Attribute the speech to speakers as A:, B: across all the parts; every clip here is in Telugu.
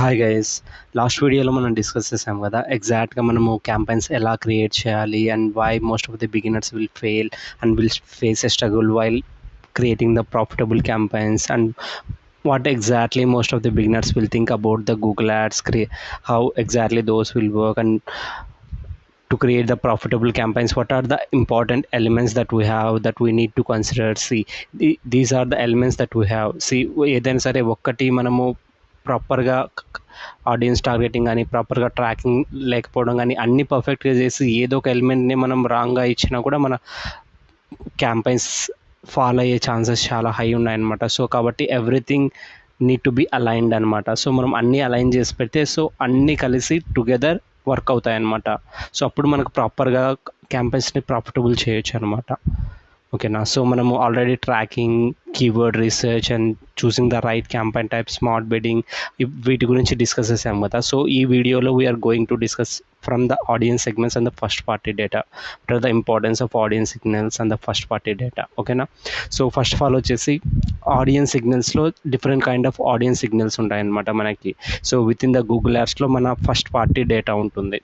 A: హాయ్ గైస్, లాస్ట్ వీడియోలో మనం డిస్కస్ చేసాం కదా ఎగ్జాక్ట్గా మనము క్యాంపెయిన్స్ ఎలా క్రియేట్ చేయాలి and why most of the beginners will fail and will face a struggle while creating the profitable campaigns and what exactly most of the beginners will think about the Google ads, how exactly those will work, and to create the profitable campaigns what are the important elements that we have that we need to consider. See, these are the elements that we have. See, ఏదైనా సరే ఒక్కటి మనము ప్రాపర్గా ఆడియన్స్ టార్గెటింగ్ కానీ ప్రాపర్గా ట్రాకింగ్ లేకపోవడం కానీ అన్నీ పర్ఫెక్ట్గా చేసి ఏదో ఒక ఎలిమెంట్ని మనం రాంగ్గా ఇచ్చినా కూడా మన క్యాంపెయిన్స్ ఫాలో అయ్యే ఛాన్సెస్ చాలా హై ఉన్నాయన్నమాట. సో కాబట్టి everything need to be aligned అనమాట. సో మనం అన్నీ అలైన్ చేసి పెడితే సో అన్నీ కలిసి టుగెదర్ వర్క్ అవుతాయి అన్నమాట. సో అప్పుడు మనకు ప్రాపర్గా క్యాంపెయిన్స్ని ప్రాఫిటబుల్ చేయొచ్చు అనమాట. ఓకేనా. సో మనము already tracking, keyword research and choosing the right campaign type, smart bidding, వీటి గురించి డిస్కస్ చేసాం కదా. సో ఈ వీడియోలో we're going to discuss from the audience segments and the first party data. What are the importance of audience signals and the first party data. ఓకేనా. సో ఫస్ట్ ఆఫ్ ఆల్ వచ్చేసి ఆడియన్స్ సిగ్నల్స్లో different kind of audience signals ఉంటాయన్నమాట మనకి. So within the Google యాడ్స్లో మన ఫస్ట్ పార్టీ డేటా ఉంటుంది.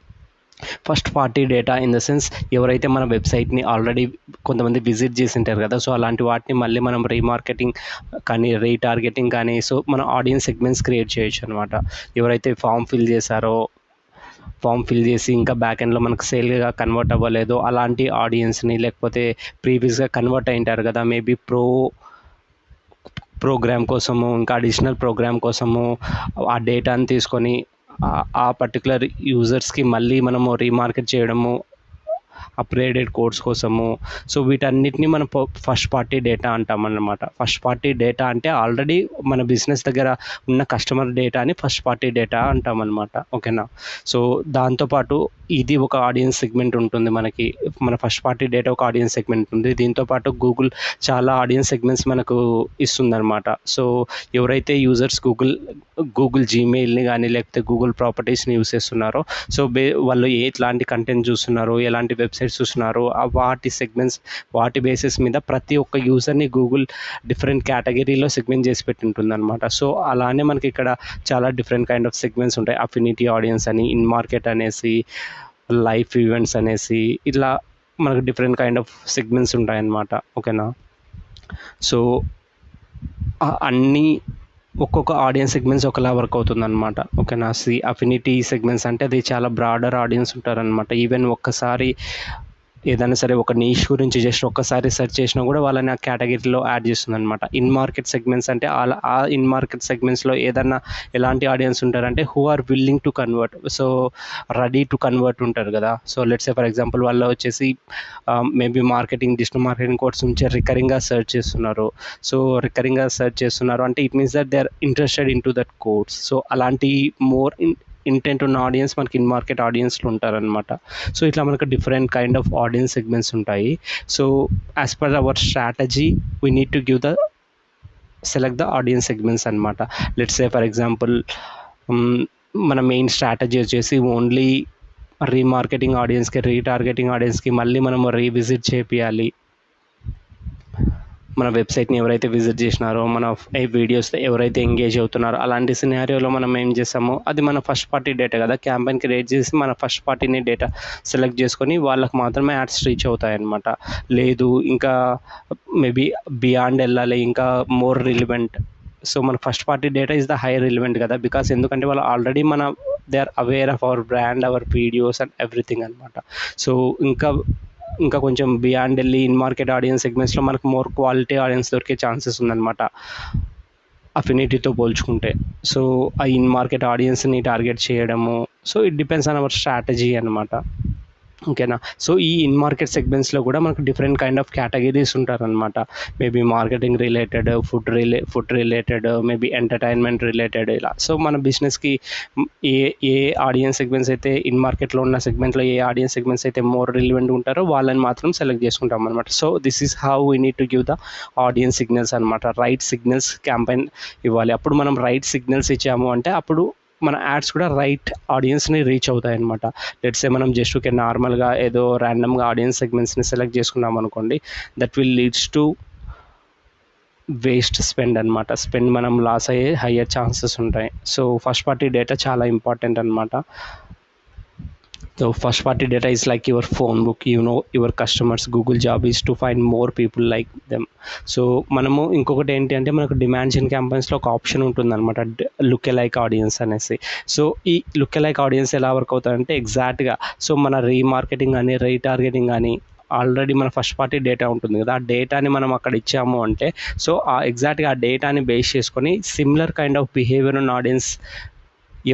A: First party data in the sense ఎవరైతే మన వెబ్సైట్ని ఆల్రెడీ కొంతమంది విజిట్ చేసి ఉంటారు కదా, సో అలాంటి వాటిని మళ్ళీ మనం రీమార్కెటింగ్ కానీ రీటార్గెటింగ్ కానీ సో మన ఆడియన్స్ సెగ్మెంట్స్ క్రియేట్ చేయొచ్చు అనమాట. ఎవరైతే ఫామ్ ఫిల్ చేసి ఇంకా బ్యాక్ ఎండ్లో మనకు సేల్గా కన్వర్ట్ అవ్వలేదు అలాంటి ఆడియన్స్ని, లేకపోతే ప్రీవియస్గా కన్వర్ట్ అయింటారు కదా మేబీ ప్రోగ్రామ్ కోసము ఇంకా అడిషనల్ ప్రోగ్రామ్ కోసము ఆ డేటాని తీసుకొని ఆ పర్టికులర్ యూజర్స్కి మళ్ళీ మనము రీమార్కెట్ చేయడము అప్గ్రేడెడ్ కోడ్స్ కోసము. సో వీటన్నిటిని మనం ఫస్ట్ పార్టీ డేటా అంటామన్నమాట. ఫస్ట్ పార్టీ డేటా అంటే ఆల్రెడీ మన బిజినెస్ దగ్గర ఉన్న కస్టమర్ డేటాని ఫస్ట్ పార్టీ డేటా అంటామన్నమాట. ఓకేనా. సో దాంతోపాటు ఇది ఒక ఆడియన్స్ సెగ్మెంట్ ఉంటుంది మనకి. మన ఫస్ట్ పార్టీ డేటా ఒక ఆడియన్స్ సెగ్మెంట్ ఉంది. దీంతోపాటు గూగుల్ చాలా ఆడియన్స్ సెగ్మెంట్స్ మనకు ఇస్తుందన్నమాట. సో ఎవరైతే యూజర్స్ గూగుల్ జీమెయిల్ని కానీ లేకపోతే గూగుల్ ప్రాపర్టీస్ని యూస్ చేస్తున్నారో సో వాళ్ళు ఎట్లాంటి కంటెంట్ చూస్తున్నారో, ఎలాంటి వెబ్సైట్స్ చూస్తున్నారో వాటి సెగ్మెంట్స్, వాటి బేసిస్ మీద ప్రతి ఒక్క యూజర్ని గూగుల్ డిఫరెంట్ కేటగిరీలో సెగ్మెంట్ చేసి పెట్టుంటుంది అనమాట. సో అలానే మనకి ఇక్కడ చాలా డిఫరెంట్ కైండ్ ఆఫ్ సెగ్మెంట్స్ ఉంటాయి. అఫినిటీ ఆడియన్స్ అని, ఇన్ మార్కెట్ అనేసి, లైఫ్ ఈవెంట్స్ అనేసి, ఇట్లా మనకు డిఫరెంట్ కైండ్ ఆఫ్ సెగ్మెంట్స్ ఉంటాయన్నమాట. ఓకేనా. సో అన్నీ ఒక్కొక్క ఆడియన్స్ సెగ్మెంట్స్ ఒకలా వర్క్ అవుతుందన్నమాట. ఓకేనా. అఫినిటీ సెగ్మెంట్స్ అంటే అది చాలా బ్రాడర్ ఆడియన్స్ ఉంటారనమాట. ఈవెన్ ఒక్కసారి ఏదైనా సరే ఒక నీష్ గురించి జస్ట్ ఒక్కసారి సెర్చ్ చేసినా కూడా వాళ్ళని ఆ కేటగిరీలో యాడ్ చేస్తుంది అనమాట. ఇన్ మార్కెట్ సెగ్మెంట్స్ అంటే ఆ ఇన్ మార్కెట్ సెగ్మెంట్స్లో ఏదన్నా ఎలాంటి ఆడియన్స్ ఉంటారంటే who are willing to convert, so ready to convert ఉంటారు కదా. So let's say for example వాళ్ళు వచ్చేసి మేబీ డిజిటల్ మార్కెటింగ్ కోర్స్ నుంచి రికరింగ్గా సెర్చ్ చేస్తున్నారు. సో రికరింగ్గా సెర్చ్ చేస్తున్నారు అంటే it means that they are interested in to that course. So అలాంటి మోర్ ఇంటెంట్ ఉన్న ఆడియన్స్ మనకి ఇన్ మార్కెట్ ఆడియన్స్లో ఉంటారనమాట. సో ఇట్లా మనకు different kind of audience segments ఉంటాయి. So as per our strategy we need to select the audience segments అనమాట. లెట్స్ సే ఫర్ ఎగ్జాంపుల్ మన మెయిన్ స్ట్రాటజీ వచ్చేసి ఓన్లీ రీమార్కెటింగ్ ఆడియన్స్కి, రీటార్గెటింగ్ ఆడియన్స్కి మళ్ళీ మనము రీవిజిట్ చేయాలి. మన వెబ్సైట్ని ఎవరైతే విజిట్ చేసినారో, మన వీడియోస్ ఎవరైతే ఎంగేజ్ అవుతున్నారో అలాంటి సినారియోలో మనం ఏం చేస్తామో అది మన ఫస్ట్ పార్టీ డేటా కదా. క్యాంపెయిన్ క్రియేట్ చేసి మన ఫస్ట్ పార్టీని డేటా సెలెక్ట్ చేసుకొని వాళ్ళకి మాత్రమే యాడ్స్ రీచ్ అవుతాయన్నమాట. లేదు ఇంకా మేబీ బియాండ్ వెళ్ళాలి, ఇంకా మోర్ రిలివెంట్. సో మన first party data is the high relevant కదా, బికాస్ ఎందుకంటే వాళ్ళు already they are aware of our brand, our videos and everything అనమాట. సో ఇంకా కొంచెం బియాండ్ వెళ్ళి ఇన్ మార్కెట్ ఆడియన్స్ సెగ్మెంట్స్లో మనకు మోర్ క్వాలిటీ ఆడియన్స్ దొరికే ఛాన్సెస్ ఉందన్నమాట అఫినిటీతో పోల్చుకుంటే. సో ఆ ఇన్ మార్కెట్ ఆడియన్స్ని టార్గెట్ చేయడము, so it depends on our strategy అనమాట. ఓకేనా. సో ఈ ఇన్ మార్కెట్ సెగ్మెంట్స్లో కూడా మనకు డిఫరెంట్ కైండ్ ఆఫ్ కేటగిరీస్ ఉంటారనమాట. Maybe marketing related, food related, maybe entertainment related, ఇలా. సో మన బిజినెస్కి ఏ ఆడియన్స్ సెగ్మెంట్స్ అయితే ఇన్ మార్కెట్లో ఉన్న సెగ్మెంట్లో ఏ ఆడియన్స్ సెగ్మెంట్స్ అయితే మోర్ రిలివెంట్ ఉంటారో వాళ్ళని మాత్రం సెలెక్ట్ చేసుకుంటాం అనమాట. So this is how we need to give the audience signals అనమాట. రైట్ సిగ్నల్స్ క్యాంపెయిన్ ఇవ్వాలి. అప్పుడు మనం రైట్ సిగ్నల్స్ ఇచ్చాము అంటే అప్పుడు మన యాడ్స్ కూడా రైట్ ఆడియన్స్ని రీచ్ అవుతాయి అనమాట. లెట్స్ సే మనం జస్ట్ నార్మల్గా ఏదో ర్యాండమ్గా ఆడియన్స్ సెగ్మెంట్స్ని సెలెక్ట్ చేసుకున్నాం అనుకోండి, that will leads to waste spend అనమాట. స్పెండ్ మనం లాస్ అయ్యే హయ్యర్ ఛాన్సెస్ ఉంటాయి. సో ఫస్ట్ పార్టీ డేటా చాలా ఇంపార్టెంట్ అనమాట. So first party data is like your phone book, your customers. Google job is to find more people like them. So మనము ఇంకొకటి ఏంటి అంటే మనకు డిమాండ్స్ ఇన్ క్యాంపెయిన్స్లో ఒక ఆప్షన్ ఉంటుందన్నమాట, లుక్ లైక్ ఆడియన్స్ అనేసి. సో ఈ లుక్ లైక్ ఆడియన్స్ ఎలా వర్క్ అవుతాయంటే ఎగ్జాక్ట్గా సో మన రీమార్కెటింగ్ కానీ రీటార్గెటింగ్ కానీ ఆల్రెడీ మన ఫస్ట్ పార్టీ డేటా ఉంటుంది కదా, ఆ డేటాని మనం అక్కడ ఇచ్చాము అంటే సో ఎగ్జాక్ట్గా ఆ డేటాని బేస్ చేసుకొని సిమిలర్ కైండ్ ఆఫ్ బిహేవియర్ ఉన్న ఆడియన్స్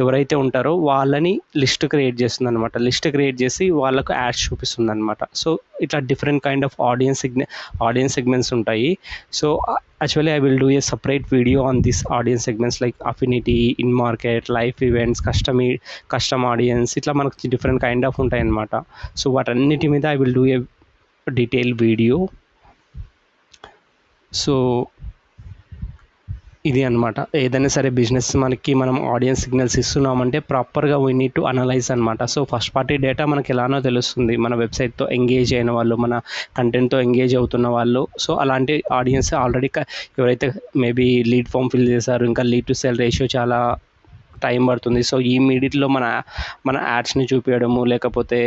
A: ఎవరైతే ఉంటారో వాళ్ళని లిస్ట్ క్రియేట్ చేస్తుంది అనమాట. లిస్ట్ క్రియేట్ చేసి వాళ్ళకు యాడ్స్ చూపిస్తుంది అనమాట. సో ఇట్లా different kind of audience segments ఉంటాయి. So actually I will do a separate video on this audience segments like affinity, in market, life events, custom audience, ఇట్లా మనకు డిఫరెంట్ కైండ్ ఆఫ్ ఉంటాయి అనమాట. సో వాటన్నిటి మీద I will do A detail video. So ఇది అనమాట. ఏదైనా సరే బిజినెస్ మనం ఆడియన్స్ సిగ్నల్స్ ఇస్తున్నామంటే ప్రాపర్గా వీ నీడ్ టు అనలైజ్ అనమాట. సో ఫస్ట్ పార్టీ డేటా మనకి ఎలానో తెలుస్తుంది, మన వెబ్సైట్తో ఎంగేజ్ అయిన వాళ్ళు, మన కంటెంట్తో ఎంగేజ్ అవుతున్న వాళ్ళు. సో అలాంటి ఆడియన్స్ ఆల్రెడీ ఎవరైతే మేబీ లీడ్ ఫామ్ ఫిల్ చేశారు, ఇంకా లీడ్ టు సెల్ రేషియో చాలా టైం పడుతుంది. సో ఈ మీడియట్లో మన యాడ్స్ని చూపించడము, లేకపోతే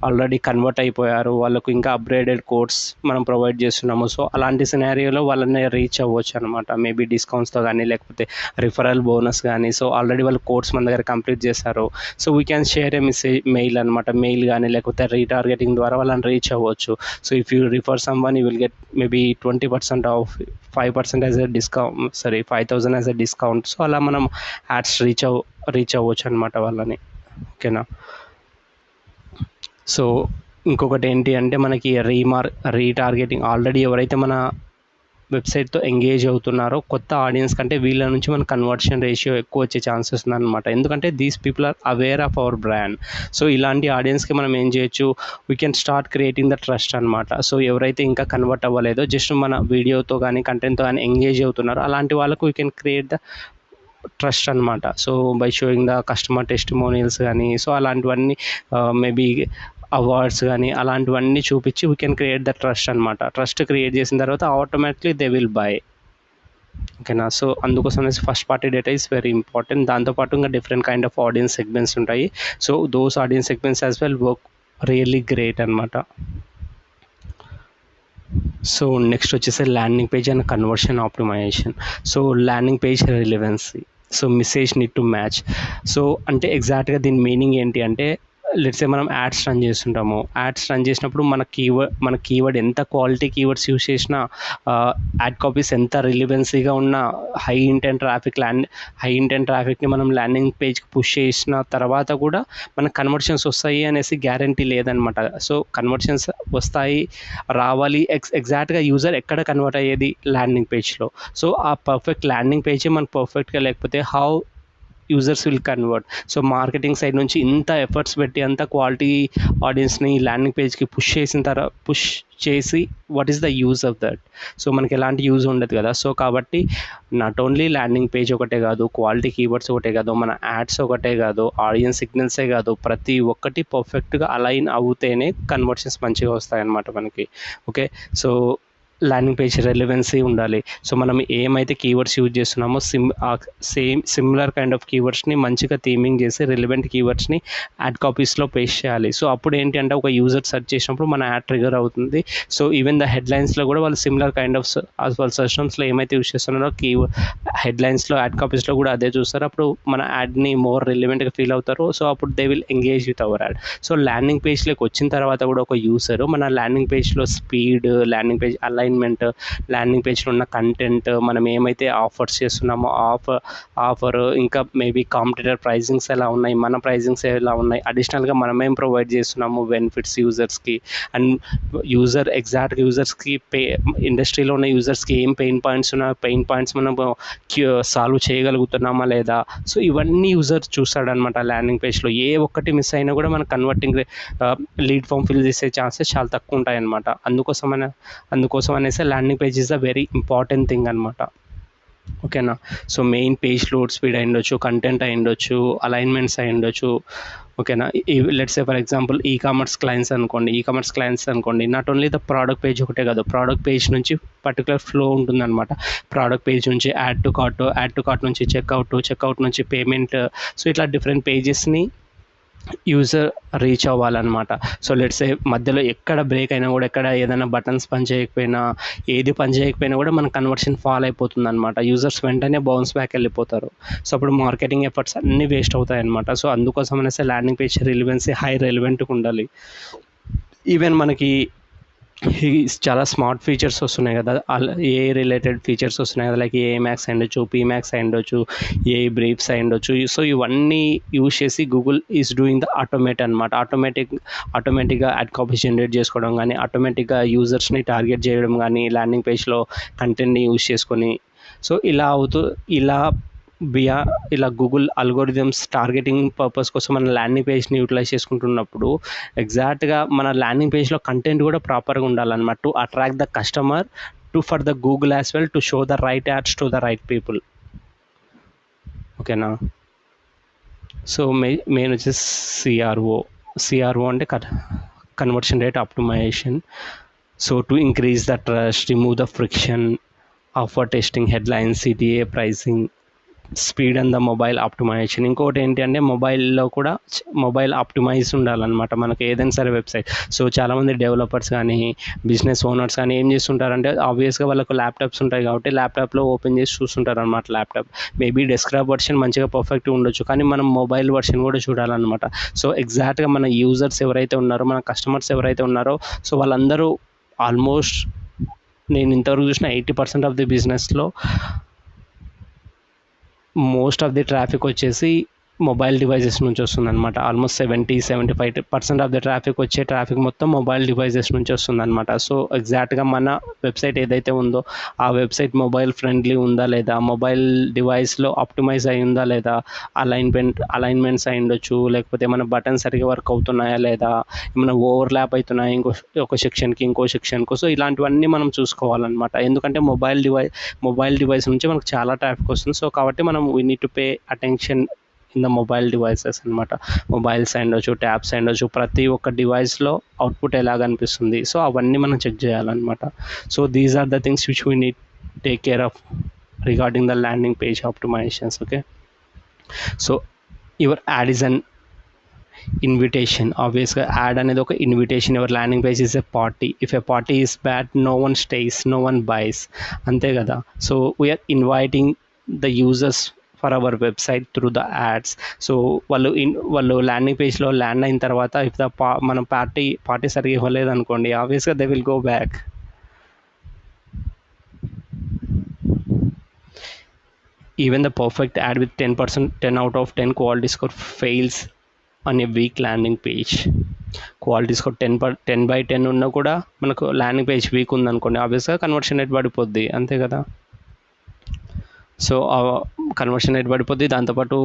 A: ఆల్రెడీ కన్వర్ట్ అయిపోయారు వాళ్ళకు ఇంకా అప్గ్రేడెడ్ కోడ్స్ మనం ప్రొవైడ్ చేస్తున్నాము. సో అలాంటి సినారియోలో వాళ్ళని రీచ్ అవ్వచ్చు అనమాట. మేబీ డిస్కౌంట్స్తో కానీ లేకపోతే రిఫరల్ బోనస్ కానీ. సో ఆల్రెడీ వాళ్ళు కోడ్స్ మన దగ్గర కంప్లీట్ చేశారు. So we can share A mail అనమాట. మెయిల్ కానీ లేకపోతే రీటార్గెటింగ్ ద్వారా వాళ్ళని రీచ్ అవ్వచ్చు. So if you refer someone you will get maybe 20% of, 5% as a discount, 5,000 as a discount. So అలా మనం యాడ్స్ రీచ్ అవ్వచ్చు అనమాట వాళ్ళని. ఓకేనా. సో ఇంకొకటి ఏంటి అంటే మనకి రీటార్గెటింగ్. ఆల్రెడీ ఎవరైతే మన వెబ్సైట్తో ఎంగేజ్ అవుతున్నారో కొత్త ఆడియన్స్ కంటే వీళ్ళ నుంచి మన కన్వర్షన్ రేషియో ఎక్కువ వచ్చే ఛాన్సెస్ ఉందన్నమాట. ఎందుకంటే these people are aware of our brand. So ఇలాంటి ఆడియన్స్కి మనం ఏం చేయొచ్చు, we can start creating the trust అనమాట. సో ఎవరైతే ఇంకా కన్వర్ట్ అవ్వలేదో, జస్ట్ మన వీడియోతో కానీ కంటెంట్తో కానీ ఎంగేజ్ అవుతున్నారో అలాంటి వాళ్ళకు we can create the trust అనమాట. So by showing the customer testimonials కానీ, సో అలాంటివన్నీ మేబీ అవార్డ్స్ కానీ అలాంటివన్నీ చూపించి we can create the trust అనమాట. ట్రస్ట్ క్రియేట్ చేసిన తర్వాత ఆటోమేటిక్లీ దే విల్ బై. ఓకేనా. సో అందుకోసం first party data is very important. దాంతోపాటు ఇంకా different kind of audience segments ఉంటాయి. So those audience segments as well work really great అనమాట. సో నెక్స్ట్ వచ్చేసి landing page and conversion optimisation. So landing page relevancy. So message need to match. So అంటే ఎగ్జాక్ట్గా దీని మీనింగ్ ఏంటి అంటే, లెట్సే మనం యాడ్స్ రన్ చేస్తుంటాము. యాడ్స్ రన్ చేసినప్పుడు మన కీవర్డ్ ఎంత క్వాలిటీ కీవర్డ్స్ యూస్ చేసినా, యాడ్ కాపీస్ ఎంత రిలివెన్సీగా ఉన్న, హై ఇంటెంట్ ట్రాఫిక్ని మనం ల్యాండింగ్ పేజ్కి పుష్ చేసిన తర్వాత కూడా మనకు కన్వర్షన్స్ వస్తాయి అనేసి గ్యారంటీ లేదనమాట. సో కన్వర్షన్స్ రావాలి. ఎగ్జాక్ట్గా యూజర్ ఎక్కడ కన్వర్ట్ అయ్యేది ల్యాండింగ్ పేజ్లో. సో ఆ పర్ఫెక్ట్ ల్యాండింగ్ పేజే మనకు పర్ఫెక్ట్గా లేకపోతే how users will convert. So marketing side నుంచి ఇంత ఎఫర్ట్స్ పెట్టి అంత క్వాలిటీ ఆడియన్స్ని ల్యాండింగ్ పేజ్కి పుష్ చేసి what is the use of that? So మనకి ఎలాంటి యూజ్ ఉండదు కదా. సో కాబట్టి నాట్ ఓన్లీ ల్యాండింగ్ పేజ్ ఒకటే కాదు, క్వాలిటీ కీవర్డ్స్ ఒకటే కాదు, మన యాడ్స్ ఒకటే కాదు, ఆడియన్స్ సిగ్నల్సే కాదు, ప్రతి ఒక్కటి పర్ఫెక్ట్గా అలైన్ అవుతేనే కన్వర్షన్స్ మంచిగా వస్తాయన్నమాట మనకి. ఓకే. సో ల్యాండింగ్ పేజ్ రెలెవెన్సీ ఉండాలి. సో మనం ఏమైతే కీవర్డ్స్ యూజ్ చేస్తున్నామో సిమిలర్ కైండ్ ఆఫ్ కీవర్డ్స్ని మంచిగా థీమింగ్ చేసి రిలవెంట్ కీవర్డ్స్ని యాడ్ కాపీస్లో పేస్ట్ చేయాలి. సో అప్పుడు ఏంటి అంటే ఒక యూజర్ సెర్చ్ చేసినప్పుడు మన యాడ్ ట్రిగర్ అవుతుంది. సో ఈవెన్ ద హెడ్లైన్స్లో కూడా వాళ్ళు సిమిలర్ కైండ్ ఆఫ్ వాళ్ళ సజెషన్స్లో ఏమైతే యూజ్ చేస్తున్నారో హెడ్లైన్స్లో యాడ్ కాపీస్లో కూడా అదే చూస్తారు. అప్పుడు మన యాడ్ని మోర్ రిలవెంట్గా ఫీల్ అవుతారు. సో అప్పుడు they will engage with our ad. So landing పేజ్లోకి వచ్చిన తర్వాత కూడా ఒక యూజర్ మన ల్యాండింగ్ పేజ్లో speed, landing page alignment, landing పేజ్లో ఉన్న కంటెంట్, మనం ఏమైతే ఆఫర్స్ చేస్తున్నామో ఆఫర్, ఇంకా మేబీ కాంపిటీటర్ ప్రైజింగ్స్ ఎలా ఉన్నాయి, మన ప్రైజింగ్స్ ఎలా ఉన్నాయి, అడిషనల్గా మనం ఏం ప్రొవైడ్ చేస్తున్నాము బెనిఫిట్స్ యూజర్స్కి, అండ్ ఎగ్జాక్ట్ యూజర్స్కి ఇండస్ట్రీలో ఉన్న యూజర్స్కి ఏం పెయిన్ పాయింట్స్ మనం సాల్వ్ చేయగలుగుతున్నామా లేదా. సో ఇవన్నీ యూజర్ చూస్తాడనమాట ల్యాండింగ్ పేజ్లో. ఏ ఒక్కటి మిస్ అయినా కూడా మన కన్వర్టింగ్ లీడ్ ఫామ్ ఫిల్ చేసే ఛాన్సెస్ చాలా తక్కువ ఉంటాయన్నమాట. అందుకోసం అనేసి landing page is a very important thing అనమాట. ఓకేనా. So main page load speed అయి ఉండొచ్చు, కంటెంట్ అయి ఉండొచ్చు, అలైన్మెంట్స్ అయి ఉండొచ్చు. ఓకేనా. Let's say for example ecommerce clients అనుకోండి, not only the product page ఒకటే కాదు, ప్రోడక్ట్ పేజ్ నుంచి పర్టికులర్ ఫ్లో ఉంటుందన్నమాట. ప్రోడక్ట్ పేజ్ నుంచి యాడ్ టు కార్ట్ నుంచి చెక్అవుట్ నుంచి పేమెంట్. సో ఇట్లా డిఫరెంట్ పేజెస్ని యూజర్ రీచ్ అవ్వాలన్నమాట. సో లెట్స్ సే మధ్యలో ఎక్కడ బ్రేక్ అయినా కూడా, ఎక్కడ ఏదైనా బటన్స్ పని చేయకపోయినా కూడా మన కన్వర్షన్ ఫాల్ అయిపోతుంది అనమాట. యూజర్స్ వెంటనే బౌన్స్ బ్యాక్ వెళ్ళిపోతారు. సో అప్పుడు మార్కెటింగ్ ఎఫర్ట్స్ అన్నీ వేస్ట్ అవుతాయి అనమాట. సో అందుకోసం అనేసి ల్యాండింగ్ పేజ్ రిలివెన్సీ హై రెలివెంట్గా ఉండాలి. ఈవెన్ మనకి చాలా స్మార్ట్ ఫీచర్స్ వస్తున్నాయి కదా, ఏ రిలేటెడ్ ఫీచర్స్ వస్తున్నాయి కదా, లైక్ ఏ మ్యాక్స్ అయ్యుండొచ్చు, పీమ్యాక్స్ అయ్యుండొచ్చు, ఏ బ్రీఫ్స్ అయ్యుండొచ్చు. సో ఇవన్నీ యూజ్ చేసి గూగుల్ ఈజ్ డూయింగ్ ద అనమాట. ఆటోమేటిక్గా యాడ్ కాపీ జనరేట్ చేసుకోవడం కానీ, ఆటోమేటిక్గా యూజర్స్ని టార్గెట్ చేయడం కానీ, ల్యాండింగ్ పేజ్లో కంటెంట్ని యూజ్ చేసుకొని, సో ఇలా గూగుల్ అల్గోరిథమ్స్ టార్గెటింగ్ పర్పస్ కోసం మన ల్యాండింగ్ పేజ్ని యూటిలైజ్ చేసుకుంటున్నప్పుడు ఎగ్జాక్ట్గా మన ల్యాండింగ్ పేజ్లో కంటెంట్ కూడా ప్రాపర్గా ఉండాలన్నమాట, to attract the customer, for the Google as well, to show the right ads to the right people. ఓకేనా. సో మెయిన్ వచ్చేసి సిఆర్ఓ అంటే conversion rate optimization. So to increase the trust, remove the friction, offer testing, headlines, CTA, pricing, speed and the mobile optimization. ఇంకోటి ఏంటి అంటే మొబైల్లో కూడా మొబైల్ ఆప్టిమైజ్ ఉండాలన్నమాట మనకి ఏదైనా సరే వెబ్సైట్. సో చాలామంది డెవలపర్స్ కానీ, బిజినెస్ ఓనర్స్ కానీ ఏం చేస్తుంటారంటే, ఆబ్వియస్గా వాళ్ళకు ల్యాప్టాప్స్ ఉంటాయి కాబట్టి ల్యాప్టాప్లో ఓపెన్ చేసి చూస్తుంటారు అనమాట. ల్యాప్టాప్ మేబీ డెస్క్టాప్ వర్షన్ మంచిగా పర్ఫెక్ట్గా ఉండొచ్చు, కానీ మనం మొబైల్ వర్షన్ కూడా చూడాలన్నమాట. సో ఎగ్జాక్ట్గా మన యూజర్స్ ఎవరైతే ఉన్నారో, మన కస్టమర్స్ ఎవరైతే ఉన్నారో, సో వాళ్ళందరూ ఆల్మోస్ట్ నేను ఇంతవరకు చూసిన 80% ఆఫ్ ది బిజినెస్లో మోస్ట్ ఆఫ్ ది ట్రాఫిక్ వచ్చేసి మొబైల్ డివైజెస్ నుంచి వస్తుందన్నమాట. ఆల్మోస్ట్ 70-75% ఆఫ్ ద ట్రాఫిక్ మొత్తం మొబైల్ డివైజెస్ నుంచి వస్తుందన్నమాట. సో ఎగ్జాక్ట్గా మన వెబ్సైట్ ఏదైతే ఉందో ఆ వెబ్సైట్ మొబైల్ ఫ్రెండ్లీ ఉందా లేదా, మొబైల్ డివైస్లో ఆప్టిమైజ్ అయి ఉందా లేదా, అలైన్మెంట్స్ అయి ఉండొచ్చు, లేకపోతే మన బటన్స్ సరిగ్గా వర్క్ అవుతున్నాయా లేదా, ఏమైనా ఓవర్లాప్ అవుతున్నాయా ఒక సెక్షన్కి ఇంకో సెక్షన్కు. సో ఇలాంటివన్నీ మనం చూసుకోవాలన్నమాట. ఎందుకంటే మొబైల్ డివైస్ నుంచి మనకు చాలా ట్రాఫిక్ వస్తుంది. సో కాబట్టి మనం we need to pay attention in the mobile devices అనమాట. మొబైల్స్ అయ్యుండొచ్చు, ట్యాబ్స్ అయ్యుండొచ్చు, ప్రతి ఒక్క డివైస్లో అవుట్పుట్ ఎలా కనిపిస్తుంది, సో అవన్నీ మనం చెక్ చేయాలన్నమాట. So these are the things which we need take care of regarding the landing page optimizations. Okay. So your ad is an invitation. ఆబ్వియస్గా యాడ్ అనేది ఒక invitation. Your landing page is a party. If a party is bad, no one stays, no one buys, అంతే కదా. So we're inviting the users for our website through the ads. So వాళ్ళు ల్యాండింగ్ పేజ్లో ల్యాండ్ అయిన తర్వాత ఇఫ్ మనం పార్టీ సరిగ్గా ఇవ్వలేదు అనుకోండి, ఆబ్వియస్గా they will go back. Even the perfect add with 10 out of 10 quality score fails on a weak landing page. Quality score 10/10 ఉన్నా కూడా మనకు ల్యాండింగ్ పేజ్ వీక్ ఉందనుకోండి, ఆబ్వియస్గా కన్వర్షన్ రేట్ పడిపోద్ది, అంతే కదా. సో కన్వర్షన్ రేట్ పడిపోద్ది, దాంతోపాటు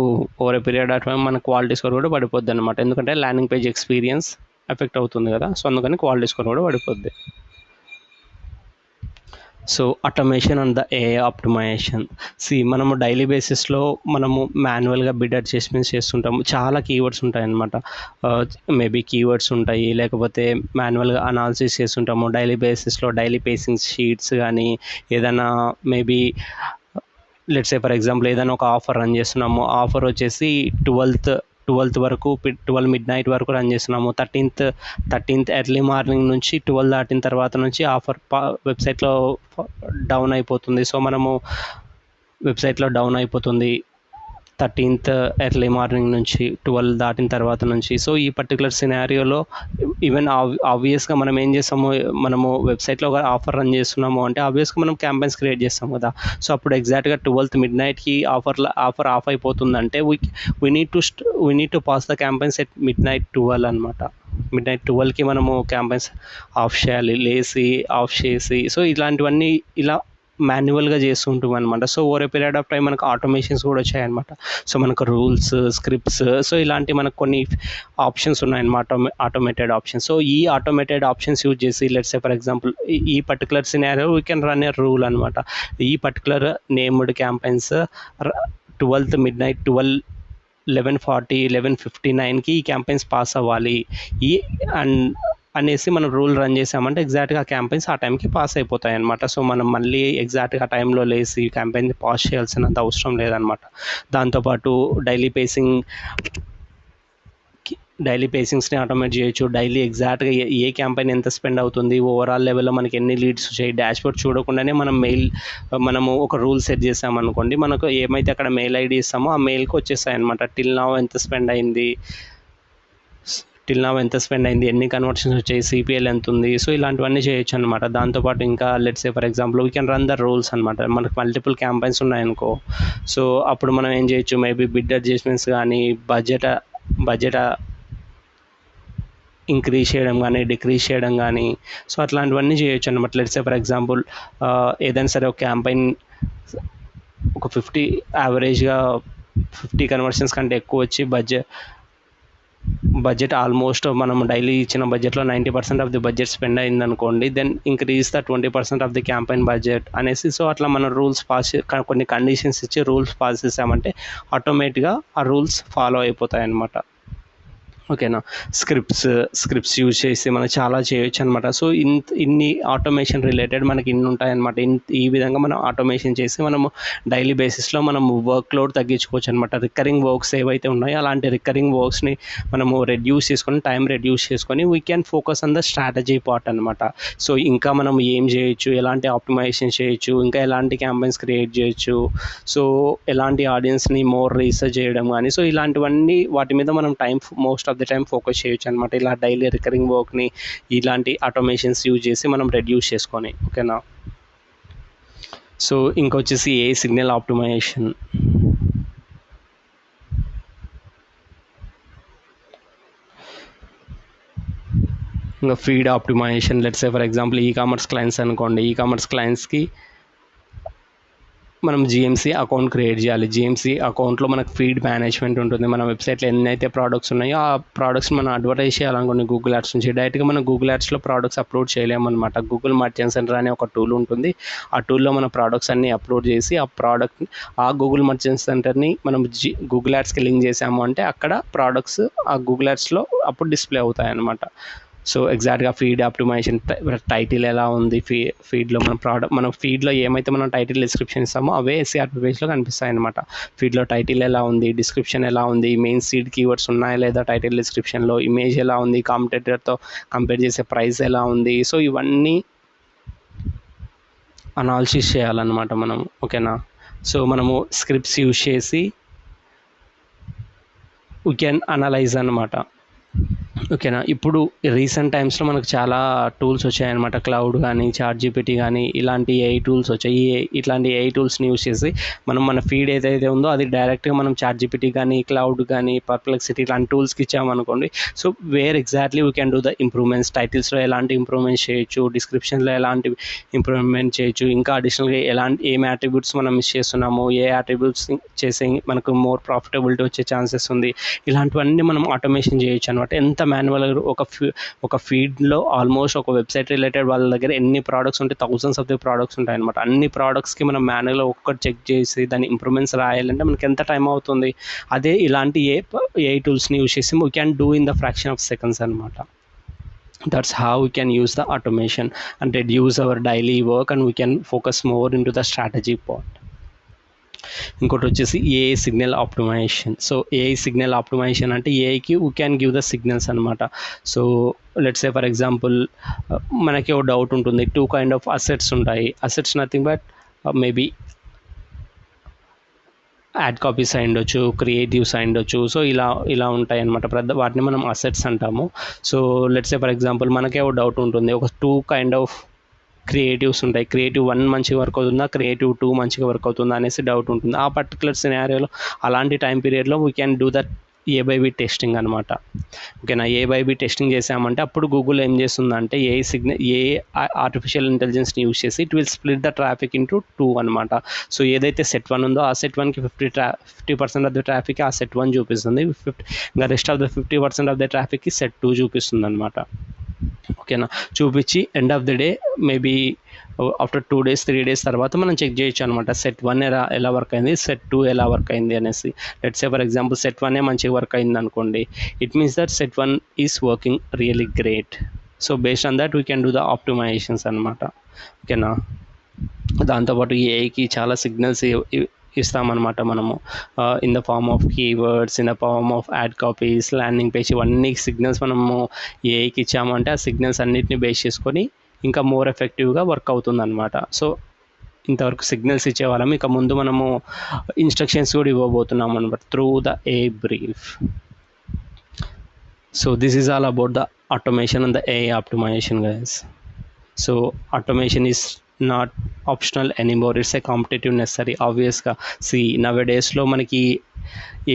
A: over a period of time మన క్వాలిటీ స్కోర్ కూడా పడిపోద్ది అనమాట. ఎందుకంటే ల్యాండింగ్ పేజ్ ఎక్స్పీరియన్స్ ఎఫెక్ట్ అవుతుంది కదా. సో అందుకని క్వాలిటీ స్కోర్ కూడా పడిపోద్ది. So automation and the AI optimization. మనము డైలీ బేసిస్లో మనము మాన్యువల్గా బిడ్ అడ్జస్ట్మెంట్స్ చేస్తుంటాము. చాలా కీవర్డ్స్ ఉంటాయన్నమాట. మేబీ కీవర్డ్స్ ఉంటాయి, లేకపోతే మాన్యువల్గా అనాలిసిస్ చేస్తుంటాము డైలీ బేసిస్లో. డైలీ పేసింగ్ షీట్స్ కానీ, ఏదైనా maybe let's say for example ఏదైనా ఒక ఆఫర్ రన్ చేస్తున్నాము. ఆఫర్ వచ్చేసి 12th వరకు, 12 midnight వరకు రన్ చేస్తున్నాము. 13th ఎర్లీ మార్నింగ్ నుంచి 12 దాటిన తర్వాత నుంచి ఆఫర్ వెబ్సైట్లో డౌన్ అయిపోతుంది. సో మనము వెబ్సైట్లో డౌన్ అయిపోతుంది 13th ఎర్లీ మార్నింగ్ నుంచి 12 దాటిన తర్వాత నుంచి. సో ఈ పర్టికులర్ సినారియోలో ఈవెన్ ఆబ్వియస్గా మనం ఏం చేస్తాము, మనము వెబ్సైట్లో ఒక ఆఫర్ రన్ చేస్తున్నాము అంటే ఆబ్వియస్గా మనం క్యాంపెయిన్స్ క్రియేట్ చేస్తాం కదా. సో అప్పుడు ఎగ్జాక్ట్గా 12th midnightకి ఆఫర్ ఆఫ్ అయిపోతుందంటే we need to pass the campaigns at midnight 12 అనమాట. midnight 12కి మనము క్యాంపెయిన్స్ ఆఫ్ చేయాలి, ఆఫ్ చేసి. సో ఇలాంటివన్నీ ఇలా మాన్యువల్గా చేస్తూ ఉంటాం అనమాట. So over a period of time మనకు ఆటోమేషన్స్ కూడా వచ్చాయన్నమాట. సో మనకు రూల్స్, స్క్రిప్ట్స్, సో ఇలాంటి మనకు కొన్ని ఆప్షన్స్ ఉన్నాయన్నమాట, ఆటోమేటెడ్ ఆప్షన్స్. సో ఈ ఆటోమేటెడ్ ఆప్షన్స్ యూజ్ చేసి లెట్స్ సే ఫర్ ఎగ్జాంపుల్ ఈ particular scenario we can run A rule అనమాట. ఈ particular named campaigns 12th midnight 11:40 11:59కి ఈ క్యాంపెయిన్స్ పాస్ అవ్వాలి ఈ అండ్ అనేసి మనం రూల్ రన్ చేసామంటే ఎగ్జాక్ట్గా ఆ క్యాంపెయిన్స్ ఆ టైంకి పాస్ అయిపోతాయి అనమాట. సో మనం మళ్ళీ ఎగ్జాక్ట్గా ఆ టైంలో లేసి క్యాంపెయిన్ పాస్ చేయాల్సినంత అవసరం లేదనమాట. దాంతోపాటు డైలీ పేసింగ్స్ని ఆటోమేట్ చేయొచ్చు. డైలీ ఎగ్జాక్ట్గా ఏ క్యాంపెయిన్ ఎంత స్పెండ్ అవుతుంది, ఓవరాల్ లెవెల్లో మనకి ఎన్ని లీడ్స్ వచ్చాయి, డాష్బోర్డ్ చూడకుండానే మనము ఒక రూల్ సెట్ చేసామనుకోండి, మనకు ఏమైతే అక్కడ మెయిల్ ఐడి ఇస్తామో ఆ మెయిల్కి వచ్చేస్తాయి అనమాట. టిల్ నౌ ఎంత స్పెండ్ అయింది, ఎన్ని కన్వర్షన్స్ వచ్చాయి, సిపిఎల్ ఎంత ఉంది, సో ఇలాంటివన్నీ చేయొచ్చు అనమాట. దాంతోపాటు ఇంకా let's say for example we can run the rules అనమాట. మనకు మల్టిపుల్ క్యాంపెయిన్స్ ఉన్నాయనుకో, సో అప్పుడు మనం ఏం చేయొచ్చు, మేబీ బిడ్ అడ్జస్ట్మెంట్స్ కానీ బడ్జెట్ ఇంక్రీజ్ చేయడం కానీ డిక్రీజ్ చేయడం కానీ, సో అట్లాంటివన్నీ చేయొచ్చు అనమాట. లెట్స్ సే ఫర్ ఎగ్జాంపుల్ ఏదైనా సరే ఒక క్యాంపెయిన్ ఒక 50 యావరేజ్గా 50 కన్వర్షన్స్ కంటే ఎక్కువ వచ్చి బడ్జెట్ ఆల్మోస్ట్ మనం డైలీ ఇచ్చిన బడ్జెట్లో 90% ఆఫ్ ది బడ్జెట్ స్పెండ్ అయింది అనుకోండి, then increase the 20% of the campaign budget అనేసి. సో అట్లా మనం రూల్స్ కొన్ని కండిషన్స్ ఇచ్చి రూల్స్ పాస్ చేసామంటే ఆటోమేటిక్గా ఆ రూల్స్ ఫాలో అయిపోతాయి అన్నమాట. ఓకేనా. స్క్రిప్ట్స్ యూజ్ చేసి మనం చాలా చేయొచ్చు అనమాట. సో ఇన్ని ఆటోమేషన్ రిలేటెడ్ మనకి ఇన్ని ఉంటాయన్నమాట. ఈ విధంగా మనం ఆటోమేషన్ చేసి మనము డైలీ బేసిస్లో మనం వర్క్ లోడ్ తగ్గించుకోవచ్చు అనమాట. రికరింగ్ వర్క్స్ ఏవైతే ఉన్నాయో అలాంటి రికరింగ్ వర్క్స్ని మనము టైం రెడ్యూస్ చేసుకొని we can focus on the strategy part అనమాట. సో ఇంకా మనం ఏం చేయొచ్చు, ఎలాంటి ఆప్టిమైజేషన్ చేయొచ్చు, ఇంకా ఎలాంటి క్యాంపెయిన్స్ క్రియేట్ చేయొచ్చు, సో ఎలాంటి ఆడియన్స్ని మోర్ రీసెర్చ్ చేయడం కానీ, సో ఇలాంటివన్నీ వాటి మీద మనం most of the time focus చేయొచ్చు అనమాట. ఇలా డైలీ రికరింగ్ వర్క్ని ఇలాంటి ఆటోమేషన్స్ యూజ్ చేసి మనం రెడ్యూస్ చేసుకొని. ఓకేనా. సో ఇంకొచ్చేసి ఏ సిగ్నల్ ఆప్టిమైజేషన్. ఇంకా feed optimization. Let's say for example ecommerce clients అనుకోండి, ఈకామర్స్ క్లయింట్స్కి మనం జిఎంసీ అకౌంట్ క్రియేట్ చేయాలి. జిఎంసీ అకౌంట్లో మనకు ఫీడ్ మేనేజ్మెంట్ ఉంటుంది. మన వెబ్సైట్లో ఎన్నైతే ప్రోడక్ట్స్ ఉన్నాయో ఆ ప్రోడక్ట్స్ని మనం అడ్వర్టైజ్ చేయాలనుకోండి గూగుల్ యాడ్స్ నుంచి. డైరెక్ట్గా మనం గూగుల్ యాడ్స్లో ప్రోడక్ట్స్ అప్లోడ్ చేయలేమన్నమాట. గూగుల్ మర్చెంట్ సెంటర్ అనే ఒక టూల్ ఉంటుంది. ఆ టూల్లో మన ప్రోడక్ట్స్ అన్నీ అప్లోడ్ చేసి ఆ గూగుల్ మర్చెంట్ సెంటర్ని మనం గూగుల్ యాడ్స్కి లింక్ చేసాము అంటే అక్కడ ప్రోడక్ట్స్ ఆ గూగుల్ యాడ్స్లో అప్పుడు డిస్ప్లే అవుతాయి అన్నమాట. సో ఎగ్జాక్ట్గా ఫీడ్ ఆప్టిమైజేషన్, టైటిల్ ఎలా ఉంది, ఫీడ్లో మన ఫీడ్లో ఏమైతే మనం టైటిల్ డిస్క్రిప్షన్ ఇస్తామో అవే ఎస్సీఆర్పీ పేజ్లో కనిపిస్తాయి అనమాట. ఫీడ్లో టైటిల్ ఎలా ఉంది, డిస్క్రిప్షన్ ఎలా ఉంది, మెయిన్ సీడ్ కీవర్డ్స్ ఉన్నాయా లేదా టైటిల్ డిస్క్రిప్షన్లో, ఇమేజ్ ఎలా ఉంది, కాంపిటేటర్తో కంపేర్ చేసే ప్రైస్ ఎలా ఉంది, సో ఇవన్నీ అనాలిసిస్ చేయాలన్నమాట మనం. ఓకేనా. సో మనము స్క్రిప్ట్స్ యూజ్ చేసి వీ కెన్ అనలైజ్ అనమాట. ఓకేనా. ఇప్పుడు రీసెంట్ టైమ్స్లో మనకు చాలా టూల్స్ వచ్చాయన్నమాట. క్లౌడ్ కానీ, చాట్‌జీపీటీ కానీ ఇలాంటి ఏఐ టూల్స్ వచ్చాయి. ఇట్లాంటి ఏఐ టూల్స్ని యూజ్ చేసి మనం మన ఫీడ్ ఏదైతే ఉందో అది డైరెక్ట్గా మనం చాట్‌జీపీటీ కానీ, క్లౌడ్ కానీ, పర్ప్లెక్సిటీ ఇలాంటి టూల్స్కి ఇచ్చామనుకోండి, so where exactly we can do the improvements. టైటిల్స్లో ఎలాంటి ఇంప్రూవ్మెంట్స్ చేయొచ్చు, డిస్క్రిప్షన్లో ఎలాంటి ఇంప్రూవ్మెంట్ చేయొచ్చు, ఇంకా అడిషనల్గా ఏం యాట్రిబ్యూట్స్ మనం మిస్ చేస్తున్నాము, ఏ యాట్రిబ్యూట్స్ చేసి మనకు మోర్ ప్రాఫిటబిలిటీ వచ్చే ఛాన్సెస్ ఉంది, ఇలాంటివన్నీ మనం ఆటోమేషన్ చేయొచ్చు అనమాట. ఎంత మాన్యువల్గా ఒక ఫీడ్లో ఆల్మోస్ట్ ఒక వెబ్సైట్ రిలేటెడ్ వాళ్ళ దగ్గర ఎన్ని ప్రోడక్ట్స్ ఉంటాయి, థౌసండ్స్ ఆఫ్ ది ప్రోడక్ట్స్ ఉంటాయి అనమాట. అన్ని ప్రోడక్ట్స్కి మనం మాన్యువల్గా ఒక్కటి చెక్ చేసి దాని ఇంప్రూవ్మెంట్స్ రాయాలంటే మనకి ఎంత టైం అవుతుంది. అదే ఇలాంటి ఏ టూల్స్ని యూజ్ చేసి we can do in the fraction of seconds అనమాట. That's how we can use the automation and reduce our daily work, and we can focus more into the strategy part. ఇంకోటి వచ్చేసి AI signal optimization. So AI signal optimization అంటే ఏఐకి we can give the signals అనమాట. So let's say for example మనకి ఒక డౌట్ ఉంటుంది. 2 kind of అసెట్స్ ఉంటాయి. Assets nothing but maybe ad copies అయి ఉండొచ్చు, క్రియేటివ్స్ అయి ఉండొచ్చు, సో ఇలా ఉంటాయి అనమాట. వాటిని మనం అసెట్స్ అంటాము. So let's say for example మనకే ఒక డౌట్ ఉంటుంది. ఒక 2 kind of క్రియేటివ్స్ ఉంటాయి. క్రియేటివ్ 1 మంచిగా వర్క్ అవుతుందా, క్రియేటివ్ 2 మంచిగా వర్క్ అవుతుందా అనేసి డౌట్ ఉంటుంది. ఆ పర్టికులర్ సినారియోలో అలాంటి టైం పీరియడ్లో we can do that A/B testing అనమాట. ఓకేనా. A/B టెస్టింగ్ చేసామంటే అప్పుడు గూగుల్ ఏం చేస్తుందంటే ఏ ఆర్టిఫిషియల్ ఇంటెలిజెన్స్ని యూజ్ చేసి it will split the traffic into 2 అనమాట. సో ఏదైతే సెట్ 1 ఉందో ఆ సెట్ 1కి 50% ఆఫ్ ద ట్రాఫిక్ ఆ సెట్ 1 చూపిస్తుంది. ఇంకా rest of the 50% of the ట్రాఫిక్కి సెట్ 2 చూపిస్తుంది అనమాట. ఓకేనా. చూపించి end of the day maybe after 2 days 3 days తర్వాత మనం చెక్ చేయొచ్చు అనమాట. సెట్ 1 ఎలా వర్క్ అయింది, సెట్ 2 ఎలా వర్క్ అయింది అనేసి. Let's say for example set 1 మంచిగా వర్క్ అయింది అనుకోండి, it means that set 1 is working really great. So based on that we can do the optimizations అనమాట. ఓకేనా. దాంతోపాటు ఏఐకి చాలా సిగ్నల్స్ ఇస్తామన్నమాట మనము, in the form of keywords, in the form of ad copies, landing page, ఇవన్నీ సిగ్నల్స్ మనము ఏఐకి ఇచ్చామంటే ఆ సిగ్నల్స్ అన్నిటిని బేస్ చేసుకొని ఇంకా మోర్ ఎఫెక్టివ్గా వర్క్ అవుతుందన్నమాట. సో ఇంతవరకు సిగ్నల్స్ ఇచ్చేవాళ్ళం, ఇక ముందు మనము ఇన్స్ట్రక్షన్స్ కూడా ఇవ్వబోతున్నాం అనమాట through the AI brief. So this is all about the automation and the AI optimization, guys. So automation is not optional anymore, it's a competitive necessary. Obviously see nowadays లో మనకి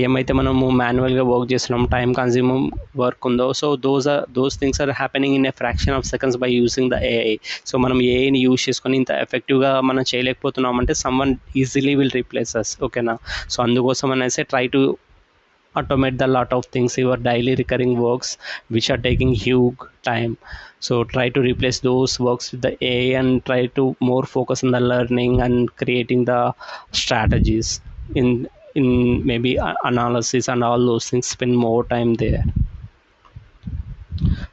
A: ఏమైతే మనము మాన్యువల్గా వర్క్ చేస్తున్నాం, టైం కన్జ్యూమింగ్ వర్క్ ఉందో, so those things are happening in a fraction of seconds by using the AI. సో మనం ఏఐని యూజ్ చేసుకొని ఇంత ఎఫెక్టివ్గా మనం చేయలేకపోతున్నామంటే someone easily will replace us. ఓకేనా. సో అందుకోసం అనేసి try to automate the lot of things, your daily recurring works which are taking huge time. So try to replace those works with the AI and try to more focus on the learning and creating the strategies in maybe analysis and all those things. Spend more time there.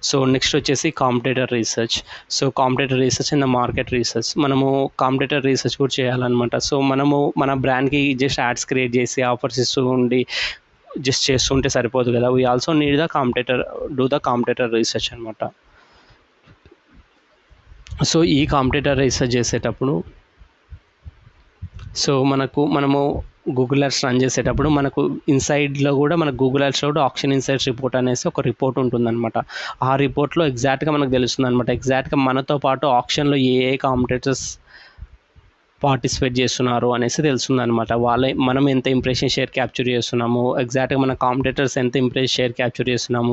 A: So next వచ్చేసి competitor research. So competitor research and the market research, మనము కాంపిటేటర్ రీసెర్చ్ కూడా చేయాలన్నమాట. సో మనము మన బ్రాండ్కి జస్ట్ యాడ్స్ క్రియేట్ చేసి ఆఫర్స్ ఇస్తూ ఉండి జస్ట్ చేస్తుంటే సరిపోదు కదా, we also need to do the competitor research అనమాట. సో ఈ కాంపిటేటర్ రీసెర్చ్ చేసేటప్పుడు సో మనము గూగుల్ యాడ్స్ రన్ చేసేటప్పుడు మనకు ఇన్సైడ్లో కూడా మనకు గూగుల్ యాడ్స్లో కూడా ఆప్షన్ ఇన్సైడ్స్ రిపోర్ట్ అనేసి ఒక రిపోర్ట్ ఉంటుందన్నమాట. ఆ రిపోర్ట్లో ఎగ్జాక్ట్గా మనకు తెలుస్తుంది అనమాట, ఎగ్జాక్ట్గా మనతో పాటు ఆప్షన్లో ఏ కాంపిటేటర్స్ పార్టిసిపేట్ చేస్తున్నారు అనేసి తెలుస్తుంది అనమాట. మనం ఎంత ఇంప్రెషన్ షేర్ క్యాప్చర్ చేస్తున్నాము, ఎగ్జాక్ట్గా మన కాంపిటేటర్స్ ఎంత ఇంప్రెషన్ షేర్ క్యాప్చర్ చేస్తున్నాము,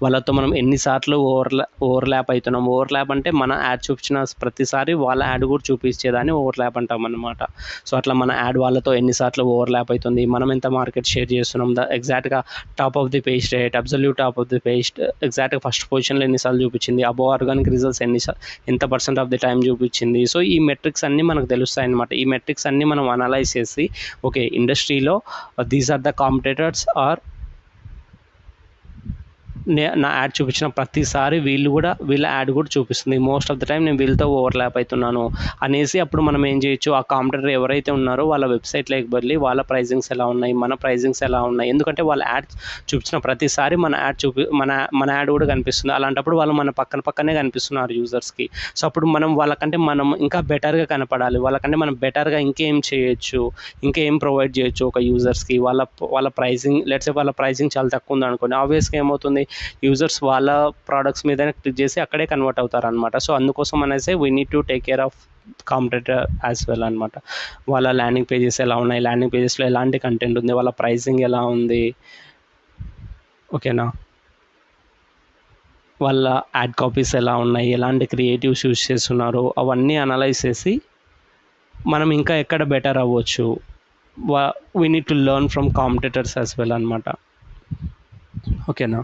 A: వాళ్ళతో మనం ఎన్నిసార్లు ఓవర్లాప్ అవుతున్నాము. ఓవర్లాప్ అంటే మన యాడ్ చూపించిన ప్రతిసారి వాళ్ళ యాడ్ కూడా చూపించేదాన్ని ఓవర్లాప్ అంటాం అనమాట. సో అట్లా మన యాడ్ వాళ్ళతో ఎన్నిసార్లు ఓవర్లాప్ అవుతుంది, మనం ఎంత మార్కెట్ షేర్ చేస్తున్నాం, ఎగ్జాక్ట్గా top of the page rate, absolute top of the page, ఎగ్జాక్ట్గా ఫస్ట్ పొజిషన్లో ఎన్నిసార్లు చూపించింది, అబోవ్ ఆర్గానిక్ రిజల్ట్స్ ఎంత % ఆఫ్ ది టైం చూపించింది. సో ఈ మెట్రిక్స్ అన్నీ మనకు తెలుస్తాయి అన్నమాట. ఈ మెట్రిక్స్ అన్నీ మనం అనలైజ్ చేసి ఓకే ఇండస్ట్రీలో these are the competitors or నా యాడ్ చూపించిన ప్రతిసారి వీళ్ళ యాడ్ కూడా చూపిస్తుంది, మోస్ట్ ఆఫ్ ద టైం నేను వీళ్ళతో ఓవర్లాప్ అవుతున్నాను అనేసి అప్పుడు మనం ఏం చేయొచ్చు, ఆ కాంపిటేటర్ ఎవరైతే ఉన్నారో వాళ్ళ వెబ్సైట్లోకి బదిలీ వాళ్ళ ప్రైజింగ్స్ ఎలా ఉన్నాయి, మన ప్రైజింగ్స్ ఎలా ఉన్నాయి, ఎందుకంటే వాళ్ళ యాడ్ చూపించిన ప్రతిసారి మన యాడ్ కూడా కనిపిస్తుంది. అలాంటప్పుడు వాళ్ళు మన పక్కనే కనిపిస్తున్నారు యూజర్స్కి. సో అప్పుడు మనం ఇంకా బెటర్గా కనపడాలి, వాళ్ళకంటే మనం బెటర్గా ఇంకేం చేయొచ్చు, ఇంకేం ప్రొవైడ్ చేయొచ్చు ఒక యూజర్స్కి. వాళ్ళ ప్రైజింగ్ లెట్స్ సే వాళ్ళ ప్రైజింగ్ చాలా తక్కువ ఉంది అనుకోండి, ఆబ్వియస్గా ఏమవుతుంది యూజర్స్ వాళ్ళ ప్రోడక్ట్స్ మీదనే క్లిక్ చేసి అక్కడే కన్వర్ట్ అవుతారు అనమాట. సో అందుకోసం అనేసి we need to take care of competitor as well అనమాట. వాళ్ళ ల్యాండింగ్ పేజెస్ ఎలా ఉన్నాయి, ల్యాండింగ్ పేజెస్లో ఎలాంటి కంటెంట్ ఉంది, వాళ్ళ ప్రైసింగ్ ఎలా ఉంది, ఓకేనా, వాళ్ళ యాడ్ కాపీస్ ఎలా ఉన్నాయి, ఎలాంటి క్రియేటివ్స్ యూజ్ చేస్తున్నారు, అవన్నీ అనలైజ్ చేసి మనం ఇంకా ఎక్కడ బెటర్ అవ్వచ్చు, we need to learn from competitors as well అనమాట. ఓకేనా.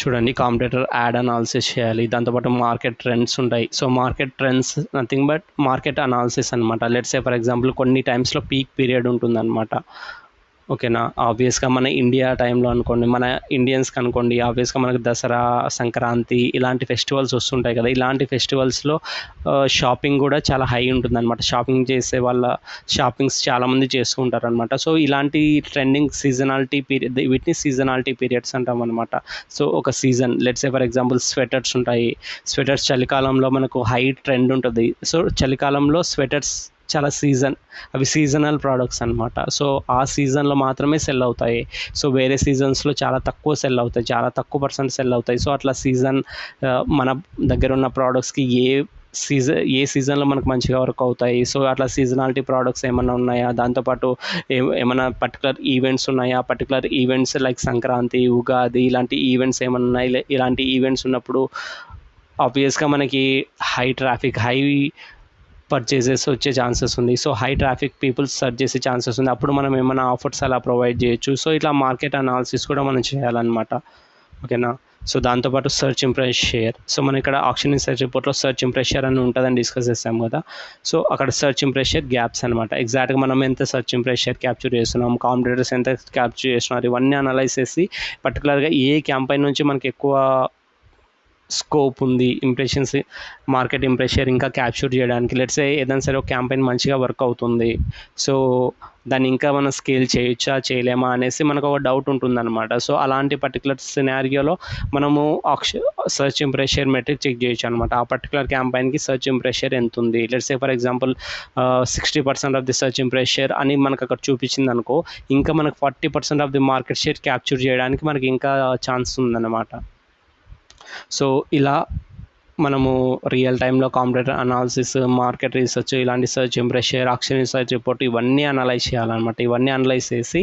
A: చూడండి, కాంపిటేటర్ యాడ్ అనాలిసిస్ చేయాలి, దాంతోపాటు మార్కెట్ ట్రెండ్స్ ఉంటాయి. So market trends nothing but market analysis అనమాట. లెట్స్ సే ఫర్ ఎగ్జాంపుల్ కొన్ని టైమ్స్లో పీక్ పీరియడ్ ఉంటుందన్నమాట. ఓకేనా. ఆబ్వియస్గా మన ఇండియా టైంలో అనుకోండి, మన ఇండియన్స్కి అనుకోండి, ఆబ్వియస్గా మనకు దసరా, సంక్రాంతి ఇలాంటి ఫెస్టివల్స్ వస్తుంటాయి కదా, ఇలాంటి ఫెస్టివల్స్లో షాపింగ్ కూడా చాలా హై ఉంటుందన్నమాట. షాపింగ్ చేసే వాళ్ళ షాపింగ్స్ చాలామంది చేస్తూ ఉంటారు అనమాట. సో ఇలాంటి ట్రెండింగ్ సీజనాలిటీ పీరియడ్, వీటిని సీజనాలిటీ పీరియడ్స్ అంటాం అనమాట. సో ఒక season let's say for example sweaters ఉంటాయి, స్వెటర్స్ చలికాలంలో మనకు హై ట్రెండ్ ఉంటుంది. సో చలికాలంలో స్వెటర్స్ చాలా అవి సీజనల్ ప్రోడక్ట్స్ అనమాట. సో ఆ సీజన్లో మాత్రమే సెల్ అవుతాయి. సో వేరే సీజన్స్లో చాలా తక్కువ సెల్ అవుతాయి, చాలా తక్కువ % సెల్ అవుతాయి. సో అట్లా మన దగ్గర ఉన్న ప్రోడక్ట్స్కి ఏ ఏ సీజన్లో మనకు మంచిగా వర్క్ అవుతాయి, సో అట్లా సీజనాలిటీ ప్రోడక్ట్స్ ఏమన్నా ఉన్నాయా, దాంతోపాటు ఏమైనా పర్టికులర్ ఈవెంట్స్ ఉన్నాయా, particular events like Sankranti, Ugadi ఇలాంటి ఈవెంట్స్ ఏమన్నా ఉన్నాయి, ఇలాంటి ఈవెంట్స్ ఉన్నప్పుడు ఆబ్వియస్గా మనకి హై పర్చేసెస్ వచ్చే ఛాన్సెస్ ఉంది. So high traffic peoples search చేసే ఛాన్సెస్ ఉంది, అప్పుడు మనం ఏమైనా ఆఫర్స్ అలా ప్రొవైడ్ చేయొచ్చు. సో ఇట్లా మార్కెట్ అనాలిసిస్ కూడా మనం చేయాలన్నమాట. ఓకేనా. సో దాంతోపాటు సర్చ్ ఇంప్రెస్ షేర్. సో మనం ఇక్కడ ఆక్షన్ రీసెర్చ్ రిపోర్ట్లో సర్చ్ ఇంప్రెస్ షేర్ అని ఉంటుందని డిస్కస్ చేస్తాం కదా. సో అక్కడ సర్చ్ ఇంప్రెస్ షేర్ గ్యాప్స్ అనమాట. ఎగ్జాక్ట్గా మనం ఎంత సర్చ్ ఇంప్రెస్ షేర్ క్యాప్చర్ చేస్తున్నాం, కాంపిటేటర్స్ ఎంత క్యాప్చర్ చేస్తున్నారు, ఇవన్నీ అనలైజ్ చేసి పర్టికులర్గా ఏ క్యాంపెయిన్ నుంచి మనకి ఎక్కువ స్కోప్ ఉంది, ఇంప్రెషన్స్ మార్కెట్ ఇంప్రెషర్ ఇంకా క్యాప్చర్ చేయడానికి. లెట్స్ ఏదైనా సరే ఒక క్యాంపెయిన్ మంచిగా వర్క్ అవుతుంది, సో దాన్ని ఇంకా మనం స్కేల్ చేయొచ్చా చేయలేమా అనేసి మనకు ఒక డౌట్ ఉంటుందన్నమాట. సో అలాంటి పర్టికులర్ సినారియోలో మనము సర్చ్ ఇంప్రెషర్ మెట్రిక్ చెక్ చేయొచ్చు అనమాట. ఆ పర్టికులర్ క్యాంపెయిన్కి సర్చ్ ఇంప్రెషర్ ఎంత ఉంది, let's for example 60% of the search impression అని మనకు అక్కడ చూపించింది అనుకో, ఇంకా మనకు 40% of the market share capture చేయడానికి మనకి ఇంకా ఛాన్స్ ఉందన్నమాట. సో ఇలా మనము రియల్ టైంలో కాంపిటేటర్ అనాలిసిస్, మార్కెట్ రీసెర్చ్, ఇలాంటి search impress share, auction research report ఇవన్నీ అనలైజ్ చేయాలన్నమాట. ఇవన్నీ అనలైజ్ చేసి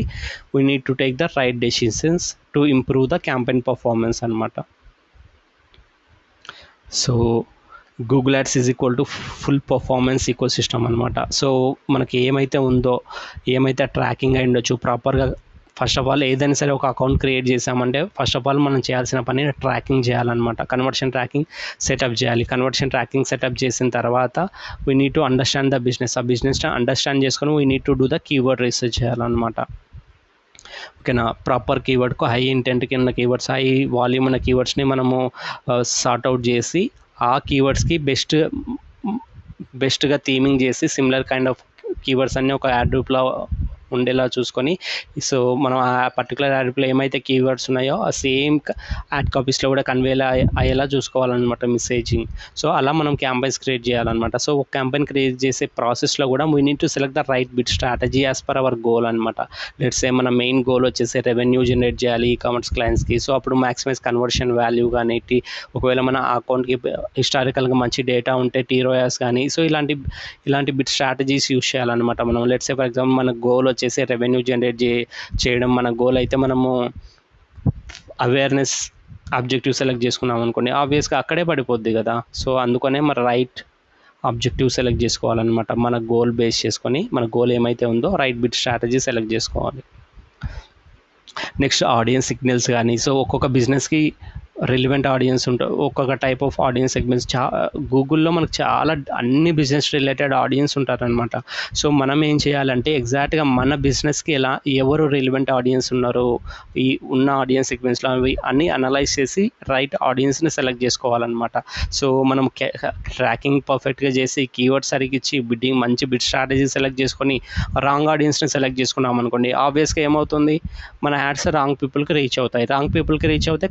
A: we need to take the right decisions to improve the campaign performance అనమాట. So Google ads is equal to full performance ecosystem అనమాట. సో మనకి ఏమైతే ఉందో, ఏమైతే ట్రాకింగ్ అయి ఉండొచ్చు ప్రాపర్గా, ఫస్ట్ ఆఫ్ ఆల్ ఏదైనా సరే ఒక అకౌంట్ క్రియేట్ చేసామంటే ఫస్ట్ ఆఫ్ ఆల్ మనం చేయాల్సిన పని ట్రాకింగ్ చేయాలన్నమాట. కన్వర్షన్ ట్రాకింగ్ సెటప్ చేయాలి. కన్వర్షన్ ట్రాకింగ్ సెటప్ చేసిన తర్వాత we need to understand the business. ఆ బిజినెస్ అండర్స్టాండ్ చేసుకొని we need to do the keyword research చేయాలన్నమాట. ఓకేనా. ప్రాపర్ కీవర్డ్కు హై ఇంటెంట్ కింద కీవర్డ్స్, హై వాల్యూమ్ ఉన్న కీవర్డ్స్ని మనము సార్ట్అవుట్ చేసి ఆ కీవర్డ్స్కి బెస్ట్గా థీమింగ్ చేసి సిమిలర్ కైండ్ ఆఫ్ కీవర్డ్స్ అన్నీ ఒక యాడ్ గ్రూప్లో ఉండేలా చూసుకొని, సో మనం ఆ పర్టికులర్ యాడ్ గ్రూప్లో ఏమైతే కీవర్డ్స్ ఉన్నాయో ఆ సేమ్ యాడ్ కాపీస్లో కూడా కన్వే అయ్యేలా చూసుకోవాలన్నమాట మెసేజింగ్. సో అలా మనం క్యాంపెయిన్స్ క్రియేట్ చేయాలన్నమాట. సో ఒక క్యాంపెయిన్ క్రియేట్ చేసే ప్రాసెస్లో కూడా we need to select the right bid strategy as per hour goal అనమాట. లెట్స్ సే మన మెయిన్ గోల్ వచ్చేసి రెవెన్యూ జనరేట్ చేయాలి ఈ కామర్స్ క్లయింట్స్కి. సో అప్పుడు మ్యాక్సిమైజ్ కన్వర్షన్ వాల్యూ కానీ, ఒకవేళ మన అకౌంట్కి హిస్టారికల్గా మంచి డేటా ఉంటే టీరోయాస్ కానీ, సో ఇలాంటి బిట్ స్ట్రాటజీస్ యూస్ చేయాలన్నమాట మనం. లెట్స్ సే ఫర్ ఎగ్జాంపుల్ మన గోల్ వచ్చేసి రెవెన్యూ జనరేట్ చేయడం మన గోల్ అయితే మనము అవేర్నెస్ ఆబ్జెక్టివ్ సెలెక్ట్ చేసుకున్నాం అనుకోండి, ఆబ్వియస్గా అక్కడే పడిపోద్ది కదా. సో అందుకనే మన రైట్ ఆబ్జెక్టివ్ సెలెక్ట్ చేసుకోవాలన్నమాట. మన గోల్ బేస్ చేసుకొని, మన గోల్ ఏమైతే ఉందో రైట్ బిట్ స్ట్రాటజీ సెలెక్ట్ చేసుకోవాలి. నెక్స్ట్ ఆడియన్స్ సిగ్నల్స్ కానీ. సో ఒక్కొక్క బిజినెస్కి రిలివెంట్ ఆడియన్స్ ఉంటారు, ఒక్కొక్క టైప్ ఆఫ్ ఆడియన్స్ సెగ్మెంట్స్. గూగుల్లో మనకు చాలా అన్ని బిజినెస్ రిలేటెడ్ ఆడియన్స్ ఉంటారనమాట. సో మనం ఏం చేయాలంటే ఎగ్జాక్ట్గా మన బిజినెస్కి ఎవరు రిలివెంట్ ఆడియన్స్ ఉన్నారు, ఈ ఉన్న ఆడియన్స్ సెగ్మెంట్స్లో అవి అన్నీ అనలైజ్ చేసి రైట్ ఆడియన్స్ని సెలెక్ట్ చేసుకోవాలన్నమాట. సో మనం ట్రాకింగ్ పర్ఫెక్ట్గా చేసి కీవర్డ్ సరిగ్గా ఇచ్చి బిడ్డింగ్ మంచి బిడ్ స్ట్రాటజీ సెలెక్ట్ చేసుకొని రాంగ్ ఆడియన్స్ని సెలెక్ట్ చేసుకున్నాం అనుకోండి, ఆబ్వియస్గా ఏమవుతుంది, మన యాడ్స్ రాంగ్ పీపుల్కి రీచ్ అవుతాయి. రాంగ్ పీపుల్కి రీచ్ అవుతే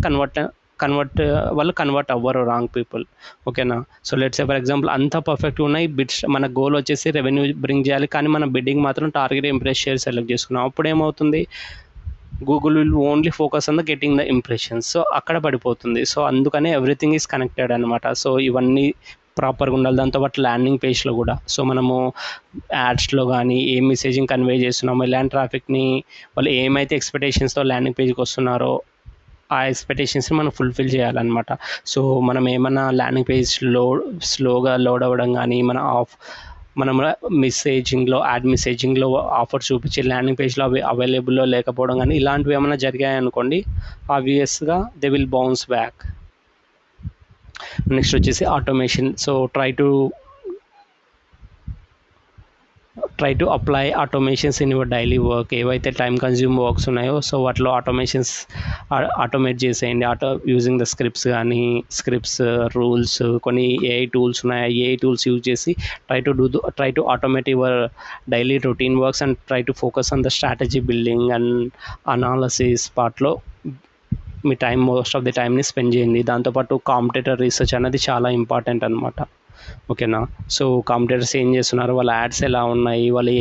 A: వాళ్ళు కన్వర్ట్ అవ్వరు రాంగ్ పీపుల్. ఓకేనా. So let's say for example అంతా పర్ఫెక్ట్గా ఉన్నాయి, బిడ్స్ మన గోల్ వచ్చేసి రెవెన్యూ బ్రింగ్ చేయాలి, కానీ మన బిడ్డింగ్ మాత్రం టార్గెట్ ఇంప్రెస్ షేర్ సెలెక్ట్ చేసుకున్నాం. అప్పుడు ఏమవుతుంది, Google will only focus on the getting the impressions. So అక్కడ పడిపోతుంది. సో అందుకనే ఎవ్రీథింగ్ ఈజ్ కనెక్టెడ్ అనమాట. సో ఇవన్నీ ప్రాపర్గా ఉండాలి. దాంతోపాటు ల్యాండింగ్ పేజ్లో కూడా, సో మనము యాడ్స్లో కానీ ఏ మెసేజింగ్ కన్వే చేస్తున్నామో, ల్యాండ్ ట్రాఫిక్ని వాళ్ళు ఏమైతే ఎక్స్పెక్టేషన్స్తో ల్యాండింగ్ పేజ్కి వస్తున్నారో ఆ ఎక్స్పెక్టేషన్స్ని మనం ఫుల్ఫిల్ చేయాలన్నమాట. సో మనం ఏమన్నా ల్యాండింగ్ పేజ్ స్లోగా లోడ్ అవ్వడం కానీ, మనం మెసేజింగ్లో యాడ్ మెసేజింగ్లో ఆఫర్ చూపించి ల్యాండింగ్ పేజ్లో అవి అవైలబుల్లో లేకపోవడం కానీ ఇలాంటివి ఏమైనా జరిగాయి అనుకోండి, ఆబ్వియస్గా they will bounce back. Next వచ్చేసి automation. So try to apply automations in your daily work. ఏవైతే టైం కన్జ్యూమ్ వర్క్స్ ఉన్నాయో సో వాటిలో ఆటోమేట్ చేసేయండి. యూజింగ్ ద స్క్రిప్ట్స్ రూల్స్, కొన్ని ఏఐ టూల్స్ ఉన్నాయి. ఏఐ టూల్స్ యూజ్ చేసి try to automate your daily routine works and try to focus on the strategy building and analysis పార్ట్లో మీ మోస్ట్ ఆఫ్ ది టైంని స్పెండ్ చేయండి. దాంతోపాటు కాంపిటేటర్ రీసెర్చ్ అనేది చాలా ఇంపార్టెంట్ అనమాట. ఓకేనా. సో కాంపిటేటర్స్ ఏం చేస్తున్నారు, వాళ్ళ యాడ్స్ ఎలా ఉన్నాయి, వాళ్ళు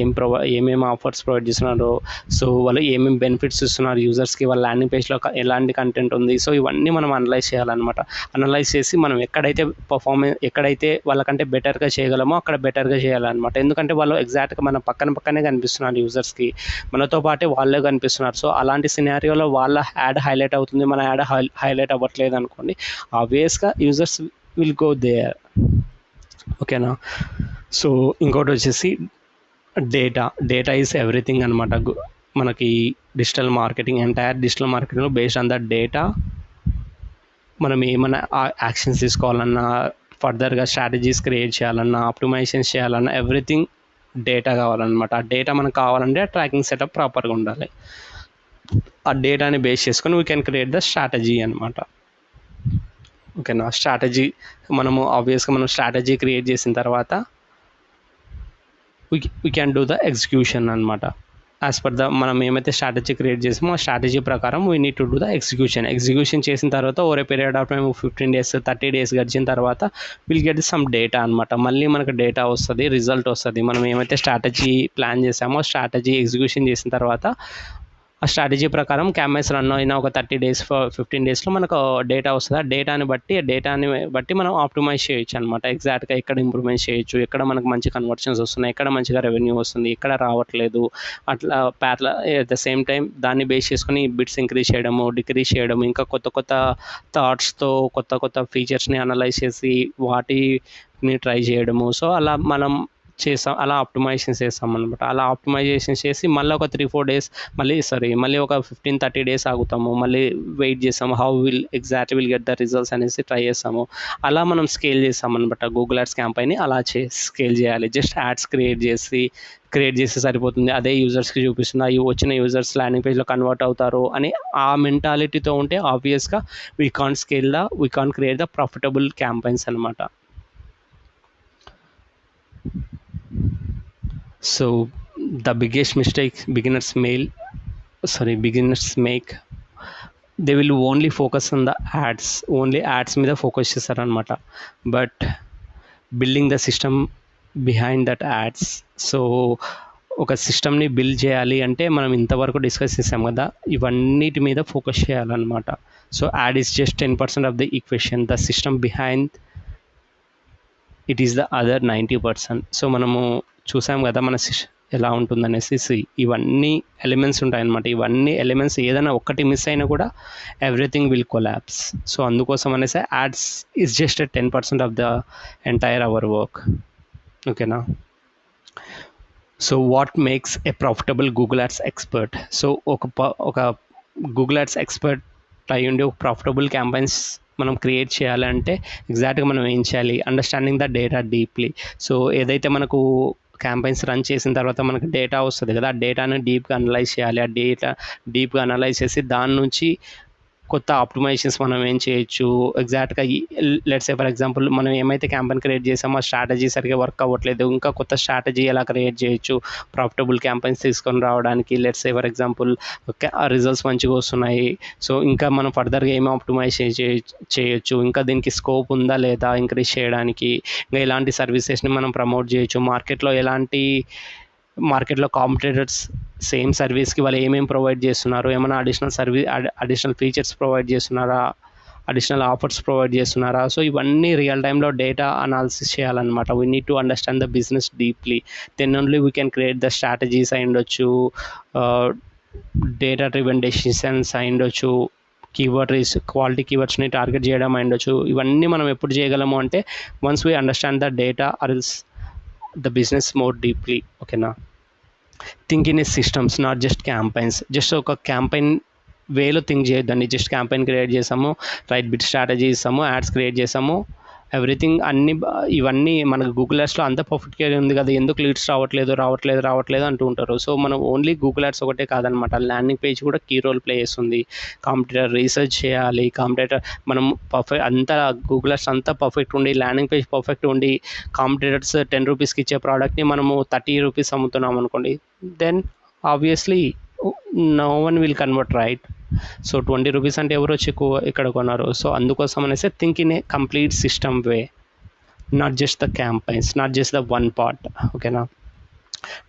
A: ఏమేమి ఆఫర్స్ ప్రొవైడ్ చేస్తున్నారు, సో వాళ్ళు ఏమేమి బెనిఫిట్స్ ఇస్తున్నారు యూజర్స్కి, వాళ్ళ ల్యాండింగ్ పేజ్లో ఎలాంటి కంటెంట్ ఉంది, సో ఇవన్నీ మనం అనలైజ్ చేయాలన్నమాట. అనలైజ్ చేసి మనం ఎక్కడైతే వాళ్ళకంటే బెటర్గా చేయగలమో అక్కడ బెటర్గా చేయాలన్నమాట. ఎందుకంటే వాళ్ళు ఎగ్జాక్ట్గా మన పక్కనే కనిపిస్తున్నారు యూజర్స్కి, మనతో పాటే వాళ్ళే కనిపిస్తున్నారు. సో అలాంటి సినారియోలో వాళ్ళ యాడ్ హైలైట్ అవుతుంది, మన యాడ్ హైలైట్ అవ్వట్లేదు అనుకోండి, ఆబ్వియస్గా యూజర్స్ విల్ గో దేర్. ఓకేనా. సో ఇంకోటి వచ్చేసి డేటా ఈజ్ ఎవ్రీథింగ్ అనమాట. మనకి ఎంటైర్ డిజిటల్ మార్కెటింగ్లో బేస్డ్ ఆన్ ద డేటా మనం ఏమైనా యాక్షన్స్ తీసుకోవాలన్నా, ఫర్దర్గా స్ట్రాటజీస్ క్రియేట్ చేయాలన్నా, ఆప్టిమైజేషన్ చేయాలన్నా ఎవ్రీథింగ్ డేటా కావాలన్నమాట. ఆ డేటా మనకు కావాలంటే ట్రాకింగ్ సెటప్ ప్రాపర్గా ఉండాలి. ఆ డేటాని బేస్ చేసుకొని we can create the strategy అనమాట. ఓకేనా. మనం స్ట్రాటజీ క్రియేట్ చేసిన తర్వాత we can do the execution అనమాట. యాజ్ పర్ మనం ఏమైతే స్ట్రాటజీ క్రియేట్ చేసామో ఆ స్ట్రాటజీ ప్రకారం we need to do the execution చేసిన తర్వాత over a period of time 15 days 30 days గడిచిన తర్వాత విల్ గెట్ సమ్ డేటా అనమాట. మళ్ళీ మనకు డేటా వస్తుంది, రిజల్ట్ వస్తుంది. మనం ఏమైతే స్ట్రాటజీ ప్లాన్ చేసామో స్ట్రాటజీ ఎగ్జిక్యూషన్ చేసిన తర్వాత ఆ స్ట్రాటజీ ప్రకారం క్యాంపెయిన్స్ రన్ అయిన ఒక 30 days 15 daysలో మనకు డేటా వస్తుంది. ఆ డేటాని బట్టి మనం ఆప్టిమైజ్ చేయొచ్చు అనమాట. ఎగ్జాక్ట్గా ఎక్కడ ఇంప్రూవ్మెంట్ చేయొచ్చు, ఎక్కడ మనకు మంచి కన్వర్షన్స్ వస్తున్నాయి, ఎక్కడ మంచిగా రెవెన్యూ వస్తుంది, ఎక్కడ రావట్లేదు, అట్లా ఎట్ ద సేమ్ టైం దాన్ని బేస్ చేసుకొని బిట్స్ ఇంక్రీజ్ చేయడము, డిక్రీజ్ చేయడము, ఇంకా కొత్త థాట్స్తో కొత్త ఫీచర్స్ని అనలైజ్ చేసి వాటిని ట్రై చేయడము. సో అలా మనం అలా ఆప్టిమైజేషన్ చేస్తాం అనమాట. అలా ఆప్టిమైజేషన్ చేసి మళ్ళీ ఒక 3-4 days మళ్ళీ ఒక 15-30 days ఆగుతాము, మళ్ళీ వెయిట్ చేస్తాము, how will get the results అనేసి ట్రై చేస్తాము. అలా మనం స్కేల్ చేస్తాం అనమాట. గూగుల్ యాడ్స్ క్యాంపెయిన్ని అలా స్కేల్ చేయాలి. జస్ట్ యాడ్స్ క్రియేట్ చేసి సరిపోతుంది, అదే యూజర్స్కి చూపిస్తుంది, అవి వచ్చిన యూజర్స్ ల్యాండింగ్ పేజ్లో కన్వర్ట్ అవుతారు అని ఆ మెంటాలిటీతో ఉంటే ఆబ్వియస్గా we can't create the profitable campaigns అనమాట. So the biggest mistake beginners make, they will only focus on the ads మీద ఫోకస్ చేస్తారనమాట. But building the system behind that ads. So ఒక సిస్టమ్ని బిల్డ్ చేయాలి అంటే మనం ఇంతవరకు డిస్కస్ చేసాం కదా, ఇవన్నిటి మీద ఫోకస్ చేయాలన్నమాట. So add is just 10% of the equation, the system behind it is the other 90%. So మనము చూసాం కదా మన ఎలా ఉంటుందనేసి. ఇవన్నీ ఎలిమెంట్స్ ఉంటాయన్నమాట. ఇవన్నీ ఎలిమెంట్స్ ఏదైనా ఒక్కటి మిస్ అయినా కూడా ఎవ్రీథింగ్ విల్ కొలాప్స్. సో అందుకోసం అనేసి ads is just 10% of the entire our work. ఓకేనా. So what makes a profitable Google ads expert? So ఒక గూగుల్ యాడ్స్ ఎక్స్పర్ట్ అయ్యి ఉండి ఒక ప్రాఫిటబుల్ క్యాంపెయిన్స్ మనం క్రియేట్ చేయాలంటే ఎగ్జాక్ట్గా మనం ఏం చేయాలి, understanding the data deeply. So ఏదైతే మనకు క్యాంపెయిన్స్ రన్ చేసిన తర్వాత మనకు డేటా వస్తుంది కదా, ఆ డేటాను డీప్గా అనలైజ్ చేయాలి. ఆ డేటా డీప్గా అనలైజ్ చేసి దాని నుంచి కొత్త ఆప్టిమైజేషన్స్ మనం ఏం చేయొచ్చు, ఎగ్జాక్ట్గా లెట్స్ సే ఫర్ ఎగ్జాంపుల్ మనం ఏమైతే క్యాంపెయిన్ క్రియేట్ చేసామో ఆ స్ట్రాటజీ సరిగ్గా వర్క్ అవ్వట్లేదు, ఇంకా కొత్త స్ట్రాటజీ ఎలా క్రియేట్ చేయొచ్చు ప్రాఫిటబుల్ క్యాంపెయిన్స్ తీసుకొని రావడానికి. Let's say for example results మంచిగా వస్తున్నాయి, సో ఇంకా మనం ఫర్దర్గా ఏమి ఆప్టిమైజ్ చేయొచ్చు, ఇంకా దీనికి స్కోప్ ఉందా లేదా ఇంక్రీజ్ చేయడానికి, ఇంకా ఎలాంటి సర్వీసెస్ని మనం ప్రమోట్ చేయొచ్చు, మార్కెట్లో కాంపిటేటర్స్ సేమ్ సర్వీస్కి వాళ్ళు ఏమేమి ప్రొవైడ్ చేస్తున్నారు, ఏమైనా అడిషనల్ ఫీచర్స్ ప్రొవైడ్ చేస్తున్నారా, అడిషనల్ ఆఫర్స్ ప్రొవైడ్ చేస్తున్నారా. సో ఇవన్నీ రియల్ టైంలో డేటా అనాలిసిస్ చేయాలన్నమాట. We need to understand the business deeply, then only we can create the strategies అయి ఉండొచ్చు, డేటా డ్రివెన్ డెసిషన్స్ అయి ఉండొచ్చు, క్వాలిటీ కీవర్డ్స్ని టార్గెట్ చేయడం అయి ఉండొచ్చు. ఇవన్నీ మనం ఎప్పుడు చేయగలము అంటే once we understand the data or the business more deeply. ఓకేనా. Think in a systems, not just campaigns. Just ఒక క్యాంపెయిన్ వేలో థింక్ చేయొద్దండి. జస్ట్ క్యాంపెయిన్ క్రియేట్ చేసాము, రైట్ బిట్ స్ట్రాటజీ ఇస్తాము, యాడ్స్ క్రియేట్ చేసాము, ఎవ్రీథింగ్ ఇవన్నీ మనకు గూగుల్ యాడ్స్లో అంత పర్ఫెక్ట్గా ఉంది కదా, ఎందుకు లీడ్స్ రావట్లేదు అంటూ ఉంటారు. సో మనం ఓన్లీ గూగుల్ యాడ్స్ ఒకటే కాదనమాట, ల్యాండింగ్ పేజ్ కూడా కీ రోల్ ప్లే చేస్తుంది. కాంపిటేటర్ రీసెర్చ్ చేయాలి, మనం అంతా గూగుల్ యాడ్స్ అంతా పర్ఫెక్ట్ ఉండి, ల్యాండింగ్ పేజ్ పర్ఫెక్ట్ ఉండి, కాంపిటేటర్స్ 10 రూపీస్కి ఇచ్చే ప్రోడక్ట్ని మనము 30 రూపీస్ అమ్ముతున్నాం అనుకోండి, then obviously no one will convert, right. So 20 rupees అంటే ఎవరు వచ్చి ఇక్కడ కొన్నారు. సో అందుకోసం అనేసి think in a complete system way. Not just the campaigns, not just the one part. ఓకేనా,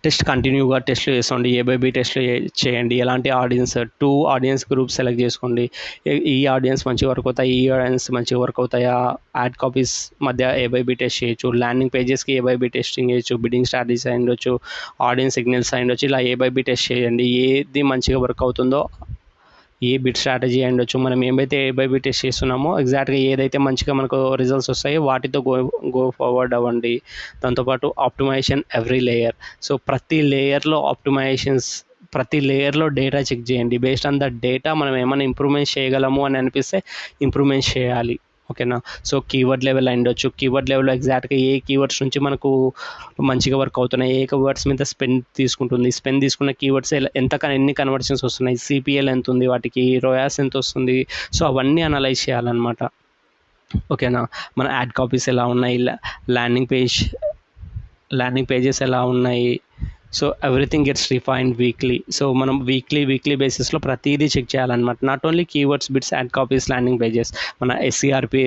A: టెస్ట్ కంటిన్యూగా టెస్ట్లు చేసుకోండి, ఏ టెస్ట్లు చేయండి. ఎలాంటి ఆడియన్స్, 2 ఆడియన్స్ గ్రూప్ సెలెక్ట్ చేసుకోండి. ఈ ఆడియన్స్ మంచిగా వర్క్ అవుతాయి, ఈ ఆడియన్స్ మంచిగా వర్క్ అవుతాయా, యాడ్ కాపీస్ మధ్య ఏ టెస్ట్ చేయొచ్చు, ల్యాండింగ్ పేజెస్కి ఏ టెస్టింగ్ చేయొచ్చు, బిడ్డింగ్ స్ట్రాటజీస్ అయి ఉండొచ్చు, ఆడియన్స్ సిగ్నల్స్ అయి ఉండొచ్చు. ఇలా ఏ టెస్ట్ చేయండి. ఏది మంచిగా వర్క్ అవుతుందో, ఏ బిట్ స్ట్రాటజీ ఉండొచ్చు, మనం ఏమైతే ఏ టెస్ట్ చేస్తున్నామో ఎగ్జాక్ట్గా ఏదైతే మంచిగా మనకు రిజల్ట్స్ వస్తాయో వాటితో గో ఫార్వర్డ్ అవ్వండి. దాంతోపాటు ఆప్టిమైజేషన్ ఎవ్రీ లేయర్. సో ప్రతి లేయర్లో ఆప్టిమైజేషన్స్, ప్రతి లేయర్లో డేటా చెక్ చేయండి. బేస్డ్ ఆన్ ద డేటా మనం ఏమైనా ఇంప్రూవ్మెంట్ చేయగలము అని అనిపిస్తే ఇంప్రూవ్మెంట్ చేయాలి. ఓకేనా, సో కీవర్డ్ లెవెల్ ఉండొచ్చు, కీవర్డ్ లెవెల్లో ఎగ్జాక్ట్గా ఏ కీవర్డ్స్ నుంచి మనకు మంచిగా వర్క్ అవుతున్నాయి, ఏ కీవర్డ్స్ మీద స్పెండ్ తీసుకుంటుంది, స్పెండ్ తీసుకున్న కీవర్డ్స్ ఎన్ని కన్వర్షన్స్ వస్తున్నాయి, సిపిఎల్ ఎంత ఉంది, వాటికి రోయాస్ ఎంత వస్తుంది. సో అవన్నీ అనలైజ్ చేయాలన్నమాట. ఓకేనా, మన యాడ్ కాపీస్ ఎలా ఉన్నాయి, ల్యాండింగ్ పేజెస్ ఎలా ఉన్నాయి. So everything gets refined weekly. So మనం వీక్లీ బేసిస్లో ప్రతిదీ చెక్ చేయాలన్నమాట. Not only keywords, bits, add copies, landing pages, మన ఎస్సీఆర్పి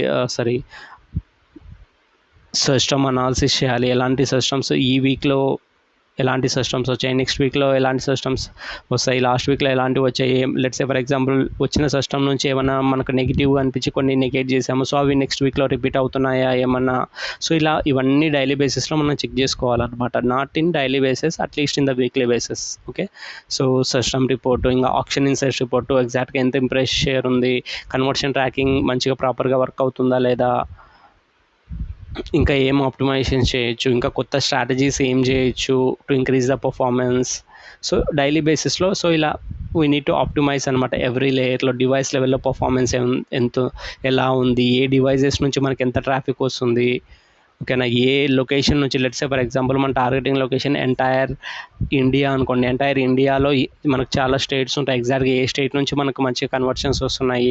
A: సెర్చ్ టర్మ్ అనాలిసిస్ చేయాలి. ఎలాంటి సిస్టమ్స్ ఈ వీక్లో ఎలాంటి సిస్టమ్స్ వచ్చాయి, నెక్స్ట్ వీక్లో ఎలాంటి సిస్టమ్స్ వస్తాయి, లాస్ట్ వీక్లో ఎలాంటివి వచ్చాయి. లెట్స్ సే ఫర్ ఎగ్జాంపుల్ వచ్చిన సిస్టమ్ నుంచి ఏమైనా మనకు నెగిటివ్గా అనిపించి కొన్ని నెగెట్ చేసాము, సో అవి నెక్స్ట్ వీక్లో రిపీట్ అవుతున్నాయా ఏమన్నా. సో ఇలా ఇవన్నీ డైలీ బేసిస్లో మనం చెక్ చేసుకోవాలన్నమాట. Not in daily basis, at least in the weekly basis. Okay, so system report, ఇంకా ఆప్షన్ ఇన్సైట్స్ రిపోర్టు, ఎగ్జాక్ట్గా ఎంత ఇంప్రెస్ షేర్ ఉంది, కన్వర్షన్ ట్రాకింగ్ మంచిగా ప్రాపర్గా వర్క్ అవుతుందా లేదా, ఇంకా ఏం ఆప్టిమైజేషన్ చేయొచ్చు, ఇంకా కొత్త స్ట్రాటజీస్ ఏం చేయొచ్చు to increase the performance. So daily బేసిస్లో సో ఇలా వీ నీడ్ టు ఆప్టిమైజ్ అనమాట. ఎవ్రీ లేయర్లో డివైస్ లెవెల్లో పర్ఫార్మెన్స్ ఎలా ఉంది, ఏ డివైజెస్ నుంచి మనకి ఎంత ట్రాఫిక్ వస్తుంది. ఓకేనా, ఏ లొకేషన్ నుంచి, లెట్స్ సే ఫర్ ఎగ్జాంపుల్ మన టార్గెటింగ్ లొకేషన్ ఎంటైర్ ఇండియా అనుకోండి. ఎంటైర్ ఇండియాలో మనకు చాలా స్టేట్స్ ఉంటాయి. ఎగ్జాక్ట్గా ఏ స్టేట్ నుంచి మనకు మంచిగా కన్వర్షన్స్ వస్తున్నాయి,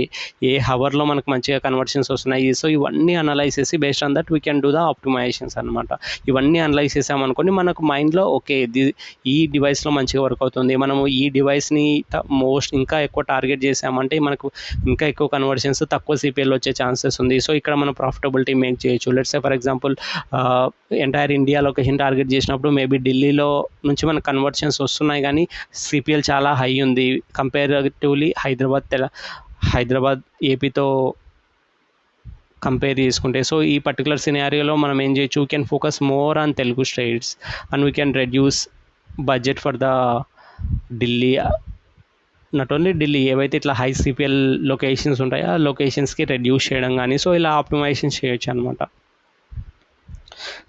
A: ఏ హవర్లో మనకు మంచిగా కన్వర్షన్స్ వస్తున్నాయి. సో ఇవన్నీ అనలైజ్ చేసి based on that we can do the optimizations అనమాట. ఇవన్నీ అనలైజ్ చేసామనుకోండి, మనకు మైండ్లో ఓకే ఈ డివైస్లో మంచిగా వర్క్ అవుతుంది, మనము ఈ డివైస్ని ఇంకా ఎక్కువ టార్గెట్ చేసామంటే మనకు ఇంకా ఎక్కువ కన్వర్షన్స్, తక్కువ సిపిఎల్ వచ్చే ఛాన్సెస్ ఉంది. సో ఇక్కడ మనం ప్రాఫిటబిలిటీ మేక్ చేయొచ్చు. Let's say for example entire India location target చేసినప్పుడు మేబీ ఢిల్లీలో నుంచి మనకు కన్వర్షన్స్ వస్తున్నాయి కానీ సిపిఎల్ చాలా హై ఉంది కంపేరేటివ్లీ హైదరాబాద్ ఏపీతో కంపేర్ చేసుకుంటే. సో ఈ పర్టికులర్ సినారియోలో మనం ఏం చేయొచ్చు, we can focus more on Telugu states and we can reduce budget for the Delhi. Not only Delhi, ఏవైతే ఇట్లా హై సిపిఎల్ లొకేషన్స్ ఉంటాయో ఆ లొకేషన్స్కి రెడ్యూస్ చేయడం కానీ, సో ఇలా ఆప్టిమైజేషన్ చేయొచ్చు అనమాట.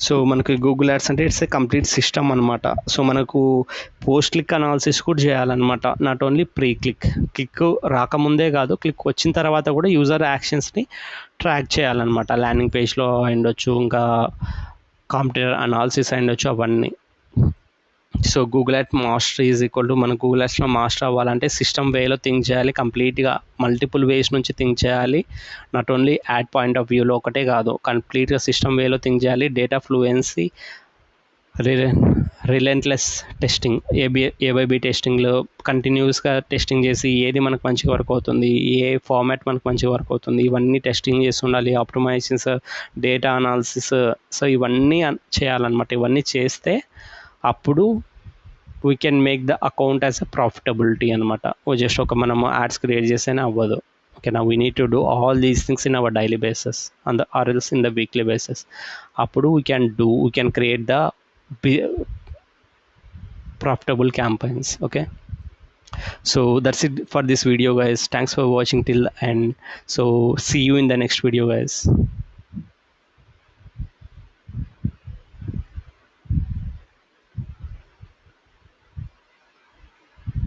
A: సో మనకి గూగుల్ యాడ్స్ అంటే ఇట్స్ ఏ కంప్లీట్ సిస్టమ్ అనమాట. సో మనకు పోస్ట్ క్లిక్ అనాలిసిస్ కూడా చేయాలన్నమాట. నాట్ ఓన్లీ క్లిక్ రాకముందే కాదు, క్లిక్ వచ్చిన తర్వాత కూడా యూజర్ యాక్షన్స్ని ట్రాక్ చేయాలన్నమాట. ల్యాండింగ్ పేజ్లో ఉండొచ్చు, ఇంకా కాంపిటేటర్ అనాలిసిస్ ఉండొచ్చు, అవన్నీ. So Google add master is equal to, మన గూగుల్ యాడ్స్లో మాస్టర్ అవ్వాలంటే సిస్టమ్ వేలో థింక్ చేయాలి, కంప్లీట్గా మల్టిపుల్ వేస్ నుంచి థింక్ చేయాలి. Not only add point of వ్యూలో ఒకటే కాదు, కంప్లీట్గా సిస్టమ్ వేలో థింక్ చేయాలి. డేటా ఫ్లూయెన్సీ, రిలెంట్లెస్ టెస్టింగ్, ఏబైబి టెస్టింగ్లో కంటిన్యూస్గా టెస్టింగ్ చేసి ఏది మనకు మంచిగా వర్క్ అవుతుంది, ఏ ఫార్మాట్ మనకు మంచిగా వర్క్ అవుతుంది, ఇవన్నీ టెస్టింగ్ చేసి ఉండాలి. ఆప్టిమైజేషన్స్, డేటా అనాలిసిస్, సో ఇవన్నీ చేయాలన్నమాట. ఇవన్నీ చేస్తే అప్పుడు we can make the account as a profitability అనమాట. జస్ట్ ఒక మనము యాడ్స్ క్రియేట్ చేస్తేనే అవ్వదు. ఓకేనా, we need to do all these things in our daily basis or else in the weekly basis. అప్పుడు we can create the profitable campaigns. Okay, so that's it for this video guys. Thanks for watching till the end. So see you in the next video guys.